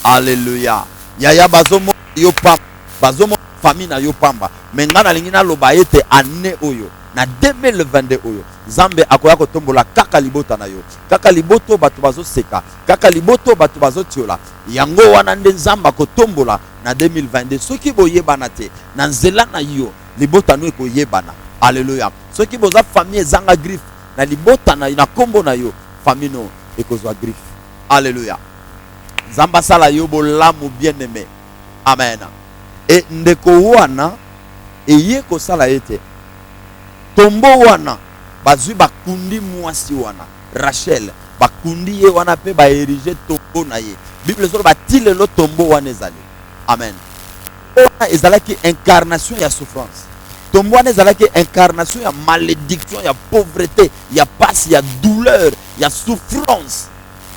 Alléluia. Yaya bazomo yo pamba bazomo famille na yo pamba menga na lingi na loba ete année oyo na 2022 oyo Nzambe akoya kotombola kaka libota na yo kaka liboto bato bazo seka kaka liboto bato bazo tiola yango wana nde Nzamba kotombola na 2022 soki boyebana te na nzela na yo libota no ekoyebana. Alléluia. Soki boza famille ezanga griffe na libota na kombo na yo famille no ekozwa griffe. Alléluia. Nzamba sala yo bolamu bien-aimé. Amen. Et ndeko wana eye ko sala ete tombo wana bazui bakundi mwasi wana Rachel bakundi ye wana pe ba érige tombo na ye Bible zo batile lo tombo wana ezali. Amen. Wana ezalaki incarnation ya souffrance. Tombo wana ezalaki incarnation ya malédiction ya pauvreté ya passe ya douleur ya souffrance.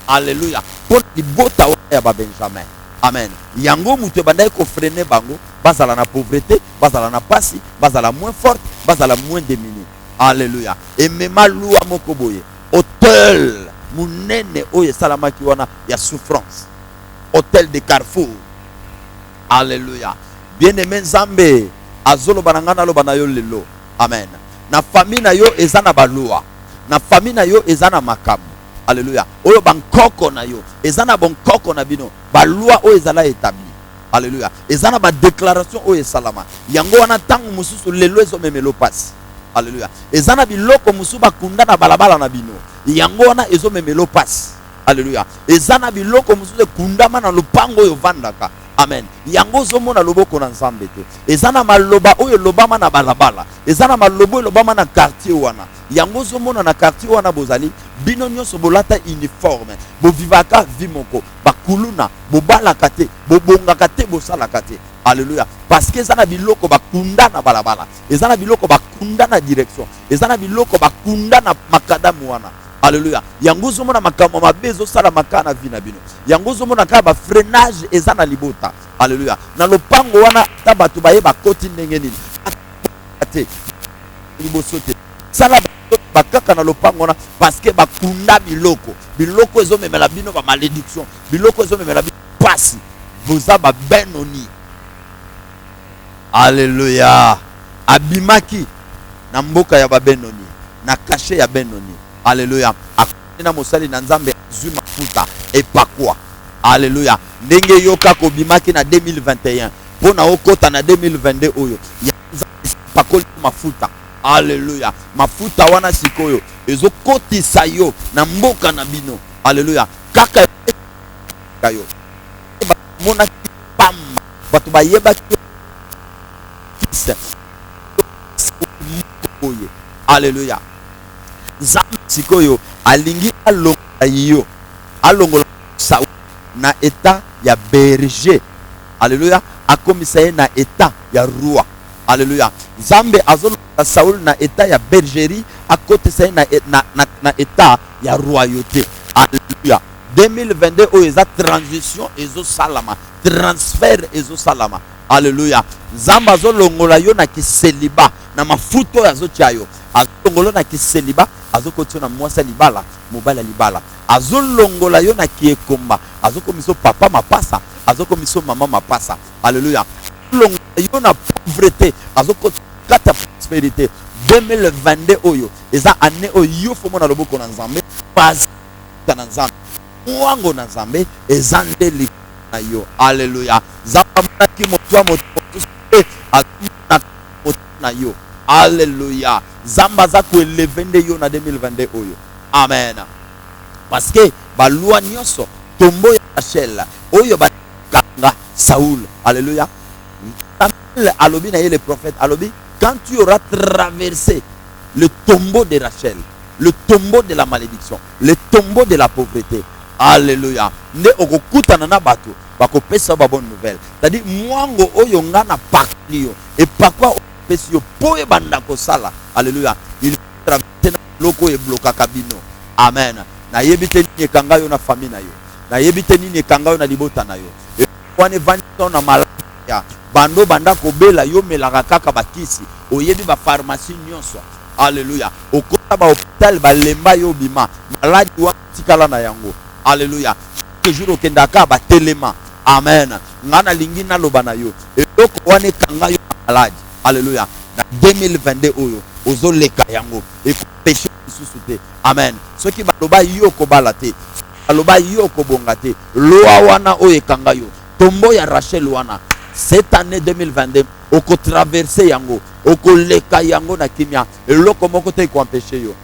Alléluia. Pour libota ya ba Benjamin. Amen. Yango mutu bandai ko freiner bango bazala na pauvreté bazala na pasi bazala moins forte bazala moins démunie. Alléluia. Et mema lua moko boye hôtel munene oye salamaki wana ya souffrance hôtel de Carrefour. Alléluia. Bien-aimé Nzambe azolo banangana lo banayo lelo. Amen. Na famille na yo ezana balua na famille na yo ezana makamu. Alléluia. Oyo bankoko na yo ezana bonkoko na bino balua o ezala établi. Alléluia. Ezana ba déclaration o esalama yango wana tangu mususu lelo ezo memelo pasi. Alléluia. Ezana biloko musu bakunda na balabala na bino yango wana ezo memelo pasi. Alléluia. Ezana biloko musu kundama na lupango yo vandaka. Amen. Yango zomo na loboko na Nzambe te. Ezana maloba oyo lobama na balabala. Ezana malobo lobama na quartier wana. Yango zomo na quartier wana bozali bino nyonso bolata uniforme. Bo vivaka vimoko. Bakuluna, bobala kate, bobonga kate, bosala kate. Alléluia. Parce que ezana biloko bakunda na balabala. Ezana biloko bakunda na direction. Ezana biloko bakunda na makadamu wana. Alléluia. Yango zomo na makamo mabezo sala makana vina bino. Yango zomo na ka ba freinage ezana libota. Alléluia. Na lopango wana tabatu baye bakoti ndenge nini. Ate libosote. Sala bakaka na lopango wana parce que bakunda biloko. Biloko ezo memela bino ba malédiction. Biloko ezo memela bino pasi. Boza ba benoni. Alléluia. Abimaki na mboka ya ba benoni. Na caché ya benoni. Alléluia. Akina mosali na Nzambe azui mafuta epakwa. Alléluia. Ndenge yoka kobimaki na 2021 pona okota na 2022 oyo ya Nzambe pakoli mafuta. Alléluia. Mafuta wana sikoyo ezokotisa yo na mboka na bino. Alléluia. Kaka kayo mona pamba batu bayeba kisa. Alléluia. Nzambe sikoyo alingi alongola yo alongola Saul na état ya berger. Alléluia. Akomisa ye na état ya roi. Alléluia. Nzambe azolongola Saul na état ya bergerie akotisa ye na état ya royauté. Alléluia. 2022 o eza transition ezo salama transfert ezo salama. Alléluia. Nzambe azolongola yo na kiseliba na mafuto azotia yo azolongola na kiseliba azokotio na mwasa libala mobala libala azolongola yo na kiekomba azokomiso papa mapasa azokomiso mama mapasa. Alléluia. Longola yo na pauvreté azokota prospérité. 2022 oyo eza année oyo fomo na loboko na Nzambe pas na Nzambe wango na Nzambe eza ndeli na yo. Alléluia. Zamba ki motwa na yo. Alléluia. Zamba za ko élever nde yo na 2022 oyo. Amen. Parce que balua nyonso tombo ya Rachel oyo ba kanga Saul. Alléluia. Alobi na ye le prophète alobi quand tu auras traversé le tombeau de Rachel, le tombeau de la malédiction, le tombeau de la pauvreté. Alléluia. Nde okokutana na bato bakopesa ba bonne nouvelle. C'est-à-dire mwango oyo ngana paklio et pakwa opesi yo poye banda ko sala. Alléluia. Il traverse loko e bloka kabino. Amen. Na yebite ni kanga yo na famille na yo. Na yebite ni kanga yo na libota na yo. E kwane vanito na malaya bando banda kobela yo melaka kaka bakisi oyebi ba pharmacie nyonso. Alléluia. Okota ba hôpital balemba yo bima maladi wa tikala na yango. Alléluia. Chaque jour okendaka ba telema. Amen. Ngana lingi na loba na yo eloko wane kanga yo maladi. Alléluia. Na 2022 oyo ozoleka yango e péché sous te. Amen. Ce qui baloba yo ko balate baloba yo ko bongate loa wana oyo kanga yo tombo ya Rachel wana cette année 2022 oko traverser yango oko leka yango na kimia eloko moko te ko empêcher yo.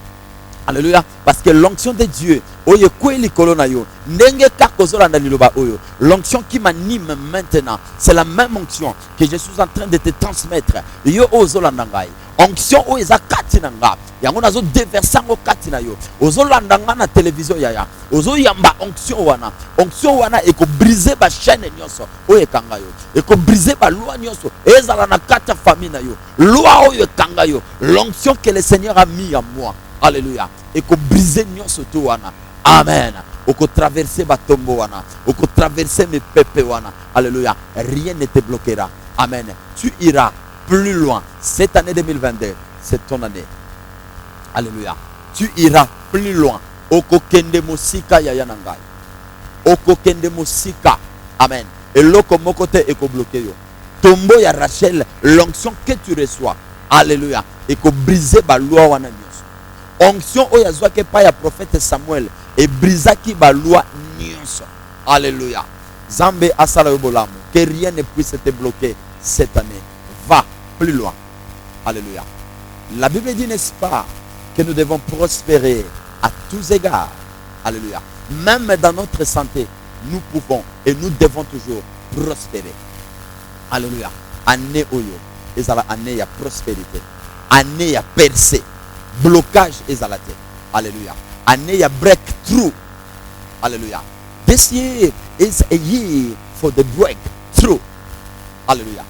Alléluia. Parce que l'onction de Dieu oyo kweli kolona yo ndenge kakozola na liloba oyo l'onction qui m'anime maintenant c'est la même onction que je suis en train de te transmettre yo ozolanda ngai onction oyo eza kati na nga yango nazo déverser ngo kati na yo ozolanda nga na télévision yaya ozoyamba onction wana eko briser ba chaîne nyonso oyo ekanga yo eko briser ba loi nyonso ezala na kati ya famille na yo loi oyo ekanga yo l'onction que le Seigneur a mis en moi. Alléluia. Et que briser nyonso to wana. Amen. Ou que traverser batombo wana. Ou que traverser mes pépés wana. Alléluia. Rien ne te bloquera. Amen. Tu iras plus loin. Cette année 2022, c'est ton année. Alléluia. Tu iras plus loin. Oko kende mosika ya yanangai. Oko kende mosika. Amen. Et loko mokote eko bloqué yo. Tombo ya Rachel, l'onction que tu reçois. Alléluia. Eko briser ba loi wana nyonso. Onction oyazwa ke pa ya prophète Samuel et brisaki ba loi nyonso. Alléluia. Zambe asala yo bolamu que rien ne puisse te bloquer cette année. Va plus loin. Alléluia. La Bible dit, n'est-ce pas, que nous devons prospérer à tous égards. Alléluia. Même dans notre santé, nous pouvons et nous devons toujours prospérer. Alléluia. Année oyo ezala année ya prospérité. Année ya percée. Blocage ezalate. Alléluia. Année ya breakthrough. Alléluia. This year is a year for the breakthrough. Alléluia.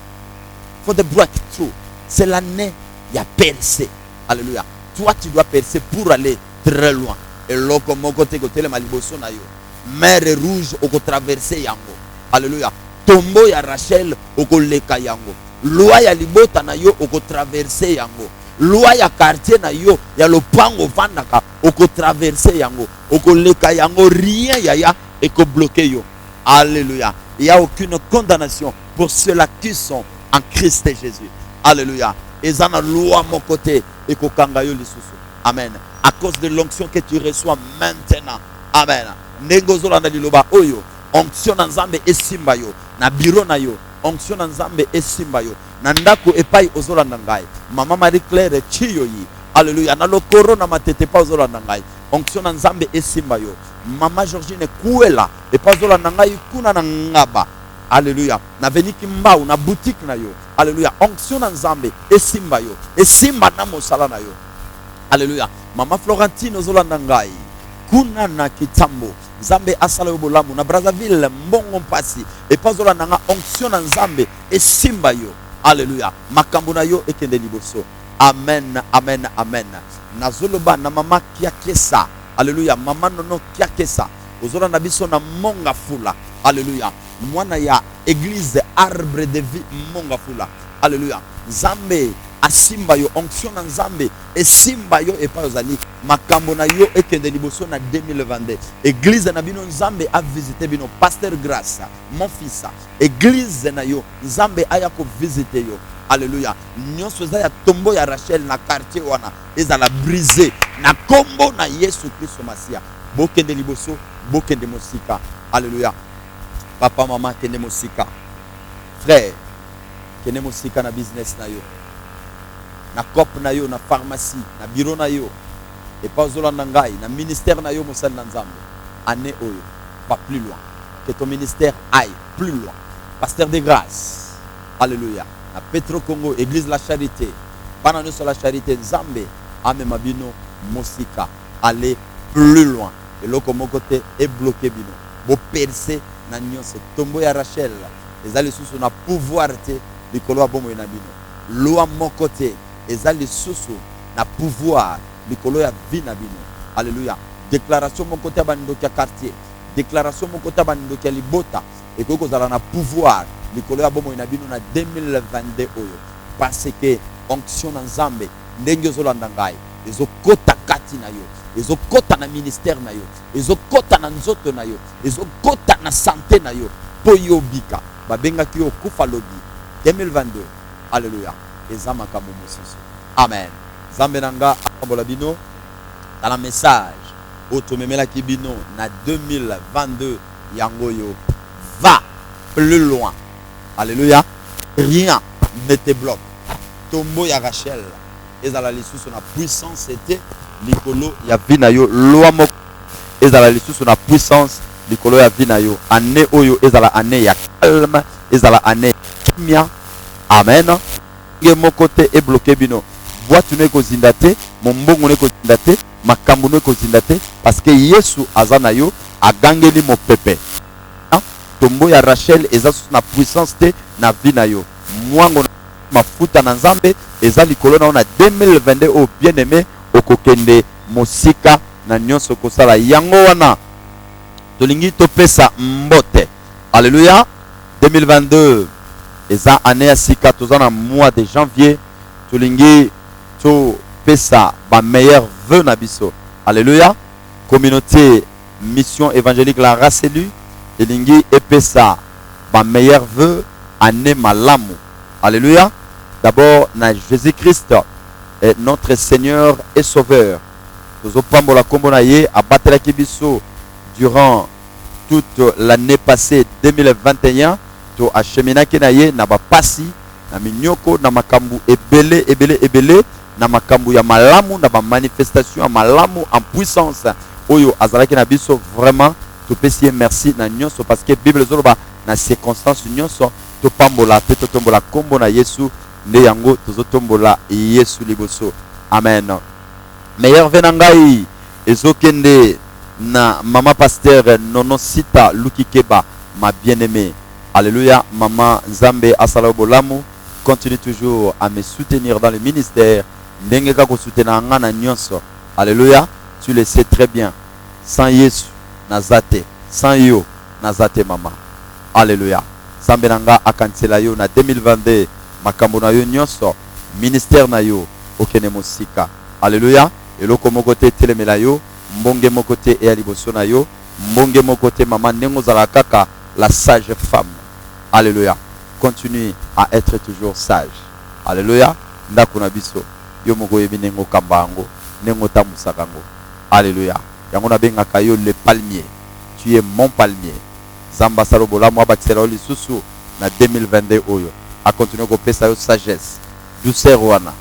For the breakthrough. C'est l'année ya percée. Alléluia. Toi tu dois percer pour aller très loin. Et loko moko te ko tele maliboso na yo. Mer rouge oko traverser yango. Alléluia. Tombo ya Rachel oko leka yango. Loi ya libota na yo oko traverser yango. Loi ya quartier na yo ya lopango vandaka oko traverser yango oko leka yango rien yaya eko bloquer yo. Alléluia. Il n'y a aucune condamnation pour ceux-là qui sont en Christ Jésus. Alléluia. Ezana loi mon côté eko kanga yo lisusu. Amen. À cause de l'onction que tu reçois maintenant. Amen. Nengozola na liloba oyo onction na Nzambe esimba yo na bureau na yo. Onction na Nzambe esimba yo na ndako epai ozolanda ngai. Mama Marie Claire chiyoyi. Alléluia. Na lokoro na matete pa ozolanda ngai. Onction na Nzambe esimba yo. Mama Georgine kuela epai ozolanda ngai kuna na ngaba. Alléluia. Na veniki mbau na boutique na yo. Alléluia. Onction na Nzambe esimba yo. Esimba na mosala na yo. Alléluia. Mama Florentine ozolanda ngai kuna na kitambo. Nzambe asala yo bolamu na Brazzaville mbongo mpasi epazola nanga onction na Nzambe esimba yo. Alléluia. Makambo na yo ekende liboso. Amen, amen, amen. Nazoloba na mama kiakesa. Alléluia. Mama nono kiakesa ozola na biso na monga fula. Alléluia. Mwana ya église arbre de vie monga fula. Alléluia. Nzambe asimba yo onction na Nzambe esimba yo epa ozali makambo na yo ekende liboso na 2022. Église na bino Nzambe a visité bino. Pasteur Grâce mon fils, église na yo Nzambe aya ko visiter yo. Alléluia. Nyonso za ya tombo ya Rachel na quartier wana ezala brisé na kombo na Yesu Kristo Masia. Bokende liboso, bokende mosika. Alléluia. Papa maman kende mosika. Frère kende mosika na business na yo. Na cop na yo, na pharmacie, na bureau na yo. Et pas ozolanda ngai na ministère na yo mosali na Nzambe. Année oyo va plus loin. Que ton ministère aille plus loin. Pasteur de grâce. Alléluia. Na Petro Congo, église la charité. Pendant nous sur la charité Nzambe amema bino mosika. Aller plus loin. Et loko mokote est bloqué bino. Bo percer na nyonso tombo ya Rachel. Ezali susu na pouvoir te likolo abomo na bino. Loi mokote ezali susu na pouvoir likolo ya vie na bino. Alléluia. Déclaration mon côté bandoki ya quartier. Déclaration mon côté bandoki ya libota. Et que kozala na pouvoir likolo ya bomoi na bino na 2022 oyo, parce que onction na Nzambe ndenge ozolanda ngai ezokota kati na yo, ezokota na ministère na yo, ezokota na nzoto na yo, ezokota na santé na yo, po yo bika babengaki yo kufa lobi 2022. Alléluia. Eza makambo mosusu. Amen. Nzambe nanga akambola bino dans la message otomemelaki bino na 2022 yango yo, va plus loin. Alléluia. Rien ne te bloque. Tombo ya Rachel ezala lisusu na puissance était likolo ya vina yo, loi moko ezala lisusu na puissance likolo ya vina yo. Année oyo ezala année ya calme, ezala année kimia. Amen. Nge moko te e bloqué bino. Boîte ne ko zindate, mombongo ne ko zindate, makambo ne ko zindate, parce que Yesu azana yo agangeli mo pepe. Tombo ya Rachel eza na puissance te na vina yo. Mwango mafuta na Nzambe eza likolo na 2022 au bien-aimé okokende mosika na nyonso kosala yango wana tolingi topesa mbote. Alléluia. 2022 eza année ya sika toza na mois de janvier tolingi topesa ba meilleur vœu na biso. Alléluia. Communauté mission évangélique la race élue elingi epesa ba meilleur vœu année malamu. Alléluia. D'abord, na Jésus-Christ, notre Seigneur et Sauveur. Nous pambola kombo na ye abatela kibiso durant toute l'année passée 2021. To achemina na ye na bapasi na minyoko na makambu ebele na makambu ya malamu na ba manifestation ya malamu en puissance. Oyo azalaki na biso vraiment to pesi merci na nyonso parce que Bible zoloba na circonstance nyonso to pambola pe to tombola kombo na Yesu nde yango tozotombola Yesu liboso. Amen. Meilleur venangai ezokende na mama pasteur Nonosita Lukikeba, ma bien-aimée. Alléluia. Maman Nzambe asala bolamu, continue toujours à me soutenir dans le ministère. Ndenge ka ko soutenir nga na nyonso. Alléluia. Tu le sais très bien. Sans Yesu nazate, sans yo nazate mama. Alléluia. Nzambe nanga akansela yo na 2022 makambo na yo nyonso, ministère na yo okene mosika. Alléluia. Eloko moko te telemela yo, mbonge moko te e liboso na yo, mbonge moko te mama nengo zala kaka la sage femme. Alléluia. Continue à être toujours sage. Alléluia. Ndako na biso yo moko yebi nengo kambango, nengo tamusaka ngo. Alléluia. Yango na bengaka yo le palmier. Tu es mon palmier. Zamba sarobola mo abatisela lisusu na 2022 oyo. A continuer ko pesa yo sagesse, douceur wana.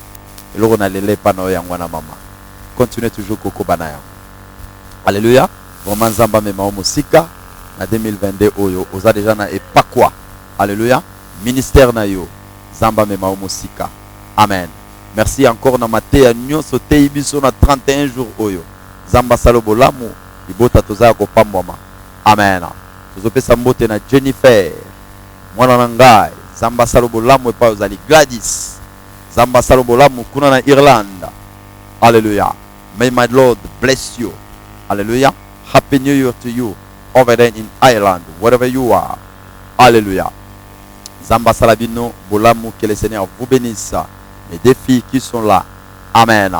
Eloko na lele pa na yango na mama. Continue toujours koko bana yango. Alléluia. Vraiment Zamba mema o musika na 2022 oyo oza déjà na epakwa. Alléluia. Ministère na yo Zamba mema o musika. Amen. Merci encore na mate ya nyonso te ibiso na 31 jours oyo. Zamba salobolamu ibota toza ko pambwama. Amen. Tozopesa mbote na Jennifer mwana na ngai. Zamba salobolamu epa ozali Gladys. Zamba salobolamu kuna na Irlanda. Alléluia. May my Lord bless you. Alléluia. Happy New Year to you over there in Ireland, wherever you are. Alléluia. Zamba salabino bolamu, que le Seigneur vous bénisse. Mes deux filles qui sont là. Amen.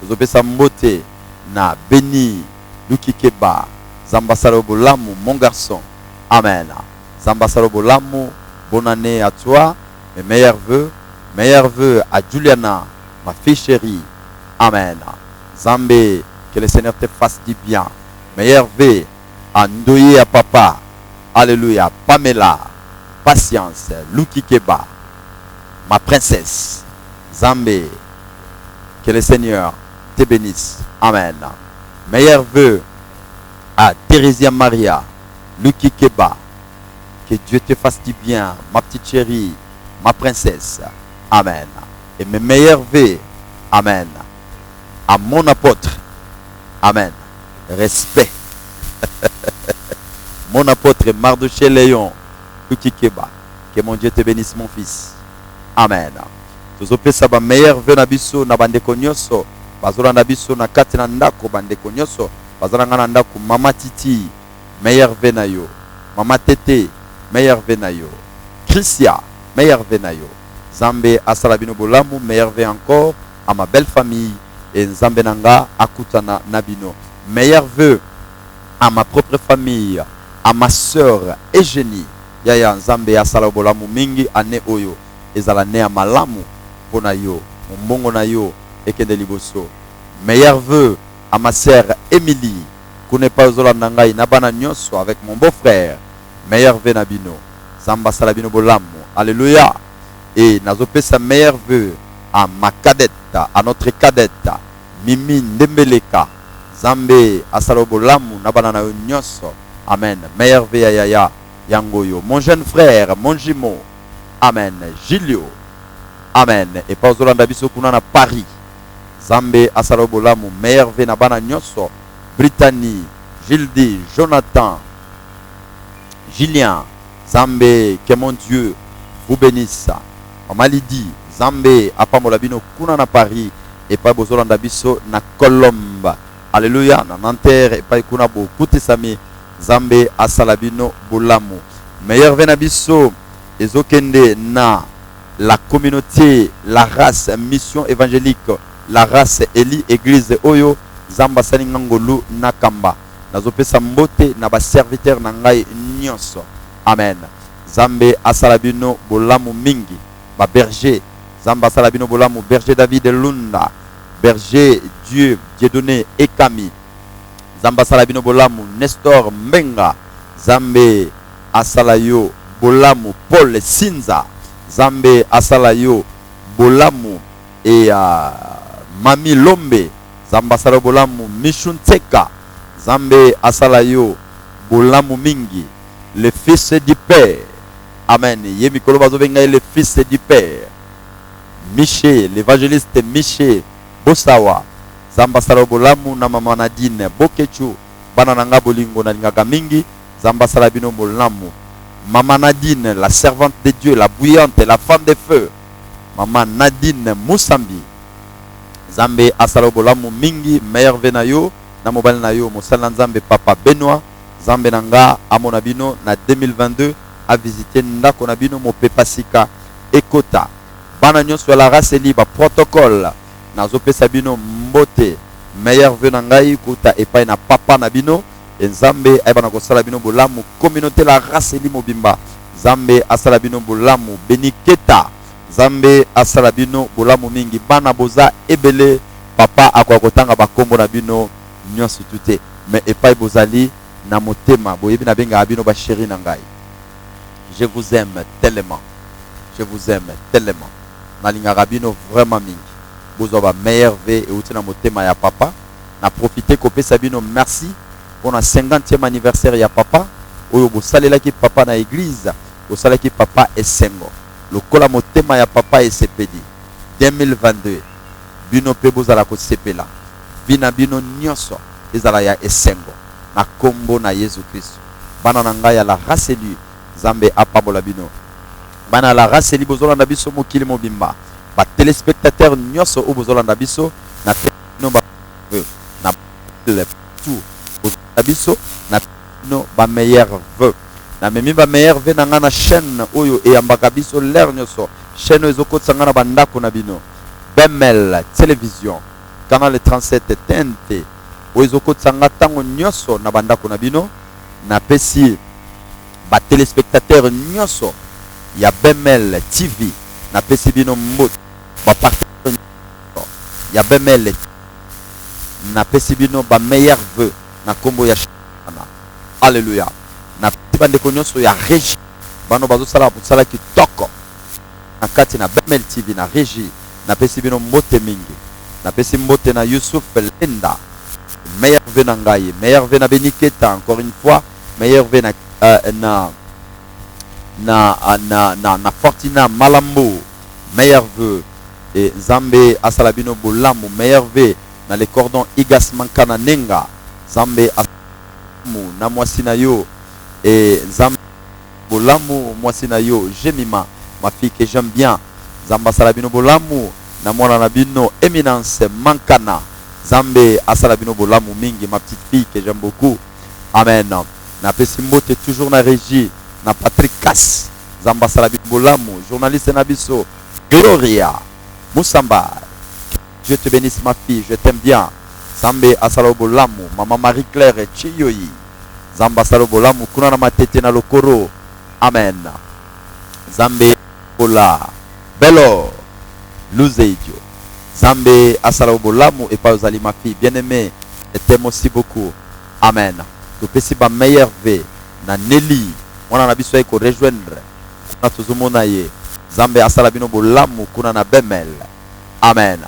Tozopesa mbote na Beni Lukikeba. Zamba salobolamu mon garçon. Amen. Zamba salobolamu, bonne année à toi. Mes meilleurs vœux à Juliana, ma fille chérie. Amen. Zambé, que le Seigneur te fasse du bien. Meilleurs vœux à Ndoye à papa. Alléluia. Pamela, patience, Lukikeba, ma princesse. Zambé, que le Seigneur te bénisse. Amen. Meilleurs vœux à Thérésia Maria, Lukikeba. Que Dieu te fasse du bien, ma petite chérie, ma princesse. Amen. Et mes meilleurs vœux, amen, à mon apôtre. Amen. Respect. Mon apôtre Mardoché Léon, Lukikeba. Que mon Dieu te bénisse, mon fils. Amen. Tozopesa ba meilleur vœu na biso na bandeko nyonso. Bazola na biso na kati na ndako bandeko nyonso. Bazala nga na ndako mama Titi, meilleur vœu na yo. Mama Tete, meilleur vœu na yo. Christia, meilleur vœu na yo. Nzambe asala bino bolamu, meilleur vœu encore à ma belle famille. Et Nzambe nanga akutana na bino. Meilleur vœu à ma propre famille, à ma sœur Eugénie. Yaya Nzambe asala bolamu mingi ane oyo. Ezala ne a malamu pona yo. Mbongo na yo ekende liboso. Meilleur vœu à ma sœur Émilie. Kune pa ozolanda ngai na bana nyonso avec mon beau-frère. Meilleur vœu na bino. Zamba sala bino bolamu. Alléluia. Et nazopesa meilleur vœu à ma cadette, à notre cadette Mimi Ndembeleka. Zambe asala bolamu na bana na yo nyonso. Amen. Meilleur vœu ya yaya yangoyo. Mon jeune frère, mon jumeau. Amen. Gilio. Amen. Et pas ozolanda biso kuna na Paris. Zambe asala bolamu meilleur vœu na bana nyonso. Brittany, Gildi, Jonathan, Julien. Zambe, que mon Dieu vous bénisse. Maman Lydie, Zambe apambola bino kuna na Paris et pas bozolanda biso na Colombe. Alléluia. Na Nanterre et pas kuna bo kutesami. Zambe asala bino bolamu. Meilleur vœu na biso ezokende na la communauté, la race, mission évangélique, la race Eli, église Oyo, Zamba Salingangolu Nakamba. Nazopesa mbote na ba serviteur na ngai nyonso. Amen. Zambe asalabino bolamu mingi. Ba berger. Zamba salabino bolamu berger David Lunda. Berger Dieu, Dieudonné Ekami. Zamba salabino bolamu Nestor Mbenga. Zambe asalayo bolamu Paul Sinza. Zambe asalayo bolamu et Mami Lombe. Zamba asalayo bolamu Mishunteka. Zambe asalayo bolamu mingi. Le fils du Père. Amen. Yemi Kolobazo Benga le fils du Père. Miché, l'évangéliste Miché Bosawa. Zamba asalayo bolamu na mama Nadine Bokechu. Bana nanga bolingo na lingaka mingi. Zamba salabino bolamu. Maman Nadine, la servante de Dieu, la bouillante, la femme de feu. Maman Nadine Moussambi. Zambe asalo bolamu mingi, meilleur venayo, na mobile na yo, mosala Nzambe papa Benoît. Zambe nanga amonabino na 2022 a visité ndako nabino mopepasika ekota. Bana nyonso la race libre protocole. Nazopesa bino mbote. Meilleur venangai kuta epai na papa nabino. Nzambe aibana kosala bino bolamu communauté la race li mobimba. Zambe asala bino bolamu beniketa. Zambe asala bino bolamu mingi bana boza ebele papa akwa kotanga bakombo na bino nyonso tuté mais epai bozali na motema boyebi na benga bino ba chéri na ngai. Je vous aime tellement. Je vous aime tellement. Na lingaka bino vraiment mingi. Bozo ba meilleur ve et outi na motema ya papa. Na profiter kopesa bino merci pour le 50e anniversaire ya papa. Oyo bosalela ki papa na église. Bosalela ki papa esengo. Lokola motema ya papa esepedi. 2022. Bino pe bozala ko sepela. Bina bino nyonso ezala ya esengo. Na kombo na Yesu Christ. Bana na ngai ya la race lui. Zambe apabola bino. Bana la race li bozolanda biso mokili mobimba. Ba téléspectateurs nyonso o bozolanda biso na no ba na tout biso na no ba meilleur vœu na memi ba meilleur vœu na ngana chaîne oyo e ambaka biso l'air nyonso chaîne ezoko tsanga na bandako na bino Bemel télévision canal 37 TNT oyo ezoko tsanga tango nyonso na bandako na bino na pesi ba téléspectateurs nyonso ya Bemel TV na pesi bino mbot ba partenaire ya Bemel na pesi bino ba meilleur vœu na kombo ya shana. Alléluia. Na bande konyonso ya régie bano bazo sala sala kitoko na kati na Bemel TV na régie na pesi bino mbote mingi na pesi mbote na Youssouf Lenda meilleur vœu na ngai meilleur vœu na Beniketa encore une fois meilleur vœu na Fortina Malambo meilleur vœu et Zambe asalabino bolamu meilleur vœu na les cordons Igas Mankana Nenga Zambe amu na mwasina yo et Zambe bolamu mwasina yo Jemima ma fille que j'aime bien Zamba salabino bolamu na mwana na bino Eminence Mankana Zambe asalabino bolamu mingi ma petite fille que j'aime beaucoup. Amen. Na pesimbote toujours na régie na Patrick Kass Zamba Salabino Bolamu, journaliste Nabiso, Gloria, Moussamba. Dieu te bénisse ma fille, je t'aime bien. Zambe Asalo Bolamu, Maman Marie-Claire Chiyoyi. Zamba Asalo Bolamu, Kuna na matete na lokoro. Amen. Zambe Bola, Bello, Louzeidjo. Zambe Asalo Bolamu et pas Ozali ma fille, bien-aimée, je t'aime aussi beaucoup. Amen. Tu peux si ba meilleure vie na Nelly, on a besoin de rejoindre. Na tuzumona ye. Zambe Asalabino Bolamu kuna na Bemel. Amen.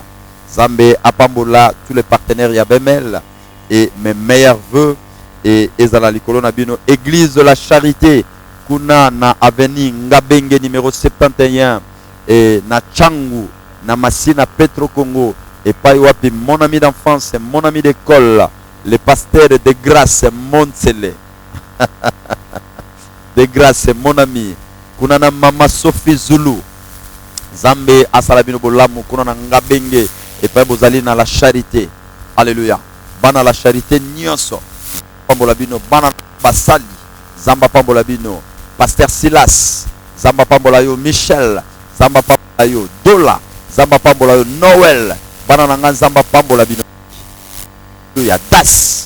Zambe apambola tous les partenaires ya Bemel et mes meilleurs vœux et ezala likolo na bino église de la charité kuna na avenue Ngabenge numéro 71 et na Changu na Masina Petro Congo et pas wapi mon ami d'enfance, mon ami d'école, le pasteur de grâce Montsele. De grâce mon ami. Kuna na Mama Sophie Zulu. Zambe Asalabino Bolamu kuna na Ngabenge et pas bozali na la charité. Alléluia. Bana la charité nyonso. Pambolabino bana basali. Zamba Pambolabino. Pasteur Silas. Zamba Pambolayo Michel. Zamba Pambolayo Dola. Zamba Pambolayo Noël. Bana nanga Zamba Pambolabino. Alléluia. Das.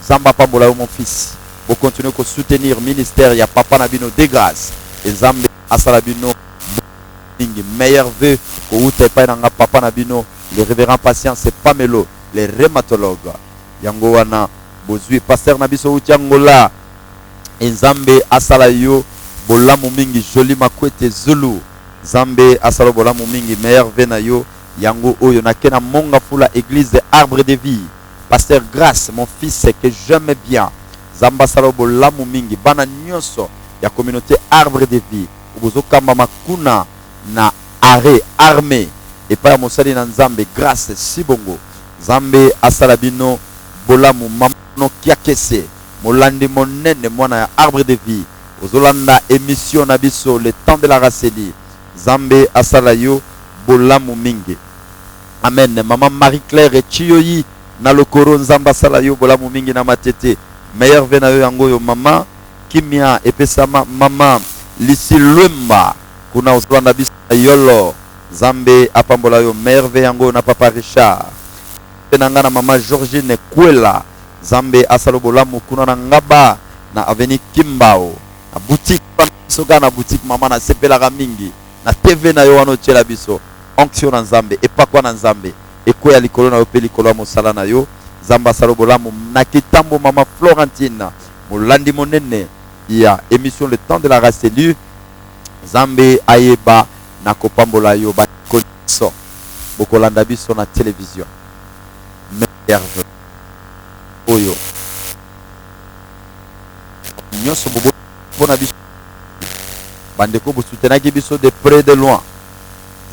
Zamba Pambolayo mon fils. Vous continuez à soutenir ministère. Il y a Papa Nabino de grâce. Et Zambe Asalabino. Meilleur vœu que Papa Nabino, le révérend patient, c'est Pamelo, les rhumatologues. Yangoana, Bozui, Pasteur Nabiso Utiangola, Nzambe Asalayo, Bolamu Mingi, Joli Makwete Zulu, Zambe Asalo Bolamu Mingi, meilleur vœu na yo, Yango Oyo, Nakena Monga Fula, église de Arbre de Vie. Pasteur Grâce, mon fils, que j'aime bien. Zamba Salo Bolamu Mingi, Bana Nyoso, ya communauté Arbre de Vie. Ubuzokamba Makuna. Na arrêt armé et pas mosali na Nzambe grâce sibongo Zambe Asalabino Bolamu mamno kiakese molandi monene mwana ya arbre de vie ozolanda émission na biso le temps de la raceli Zambe Asalayo Bolamu mingi. Amen. Maman Marie-Claire Chiyoyi na lokoro Nzamba Asalayo Bolamu mingi na matete meilleur vena yo yango yo mama Kimia epesama mama Lisi Lumba kuna uzolanda biso Yolo Zambe apambola yo merve yango na papa Richard penanga na mama Georgine Kwela Zambe Asalo Bolamu kuna na ngaba na avenue Kimbao na boutique soga na boutique mama na sepela mingi na TV na yo wano tshela biso onction na Nzambe et pas quoi na Nzambe et quoi ya likolo na yo pe likolo mosala na yo Zamba Asalo Bolamu na kitambo mama Florentine molandi monene ya émission le temps de la racelu Zambe ayeba na kopambola yo ba konso bokolanda biso na télévision merve oyo nyonso bobo pona biso bandeko bosutenaki biso de près de loin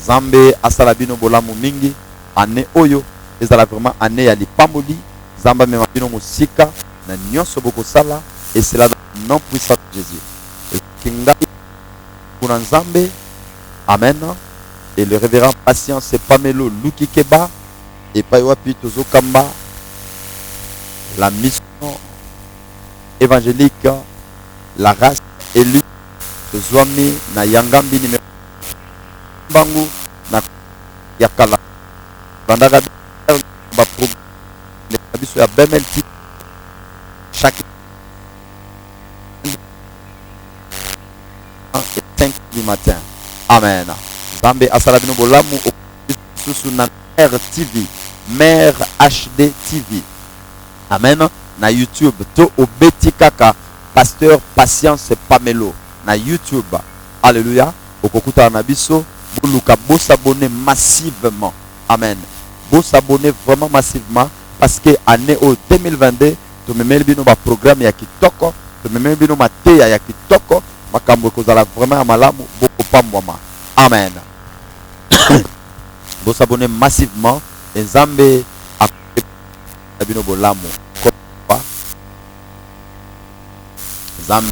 Zambe Asala bino Bolamu mingi année oyo ezala vraiment année ya lipamboli Zamba mema bino musika na nyonso bokosala et cela dans le nom puissant de Jésus kinga kuna Nzambe. Amen. Et le révérend patient, c'est Pamelo Luki Keba et Paiwapi Tozo Kamba. La mission évangélique, la race élue, Zwami na Yangambi numéro Bangu na Yakala. Bandara ba biso ya BMLT chaque 5 du matin. Amen. Zambe Asalabino Bolamu sous na Mère TV, Mère HD TV. Amen. Na YouTube to obeti kaka Pasteur Patience Pamelo na YouTube. Alléluia. Okokuta na biso boluka bo s'abonner massivement. Amen. Bo s'abonner vraiment massivement parce que année au 2022 to memeli bino ba programme ya kitoko, to memeli bino mateya ya kitoko. Makambo kozala vraiment malamu boko pambwama. Amen. Vous s'abonnez massivement et Nzambe abino Bolamu. Nzambe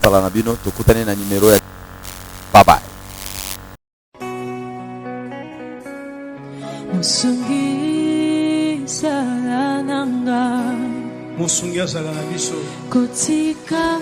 sala nabino tokutane na numéro ya bye bye. Musungi sala nanga Musungi asala na biso. kotika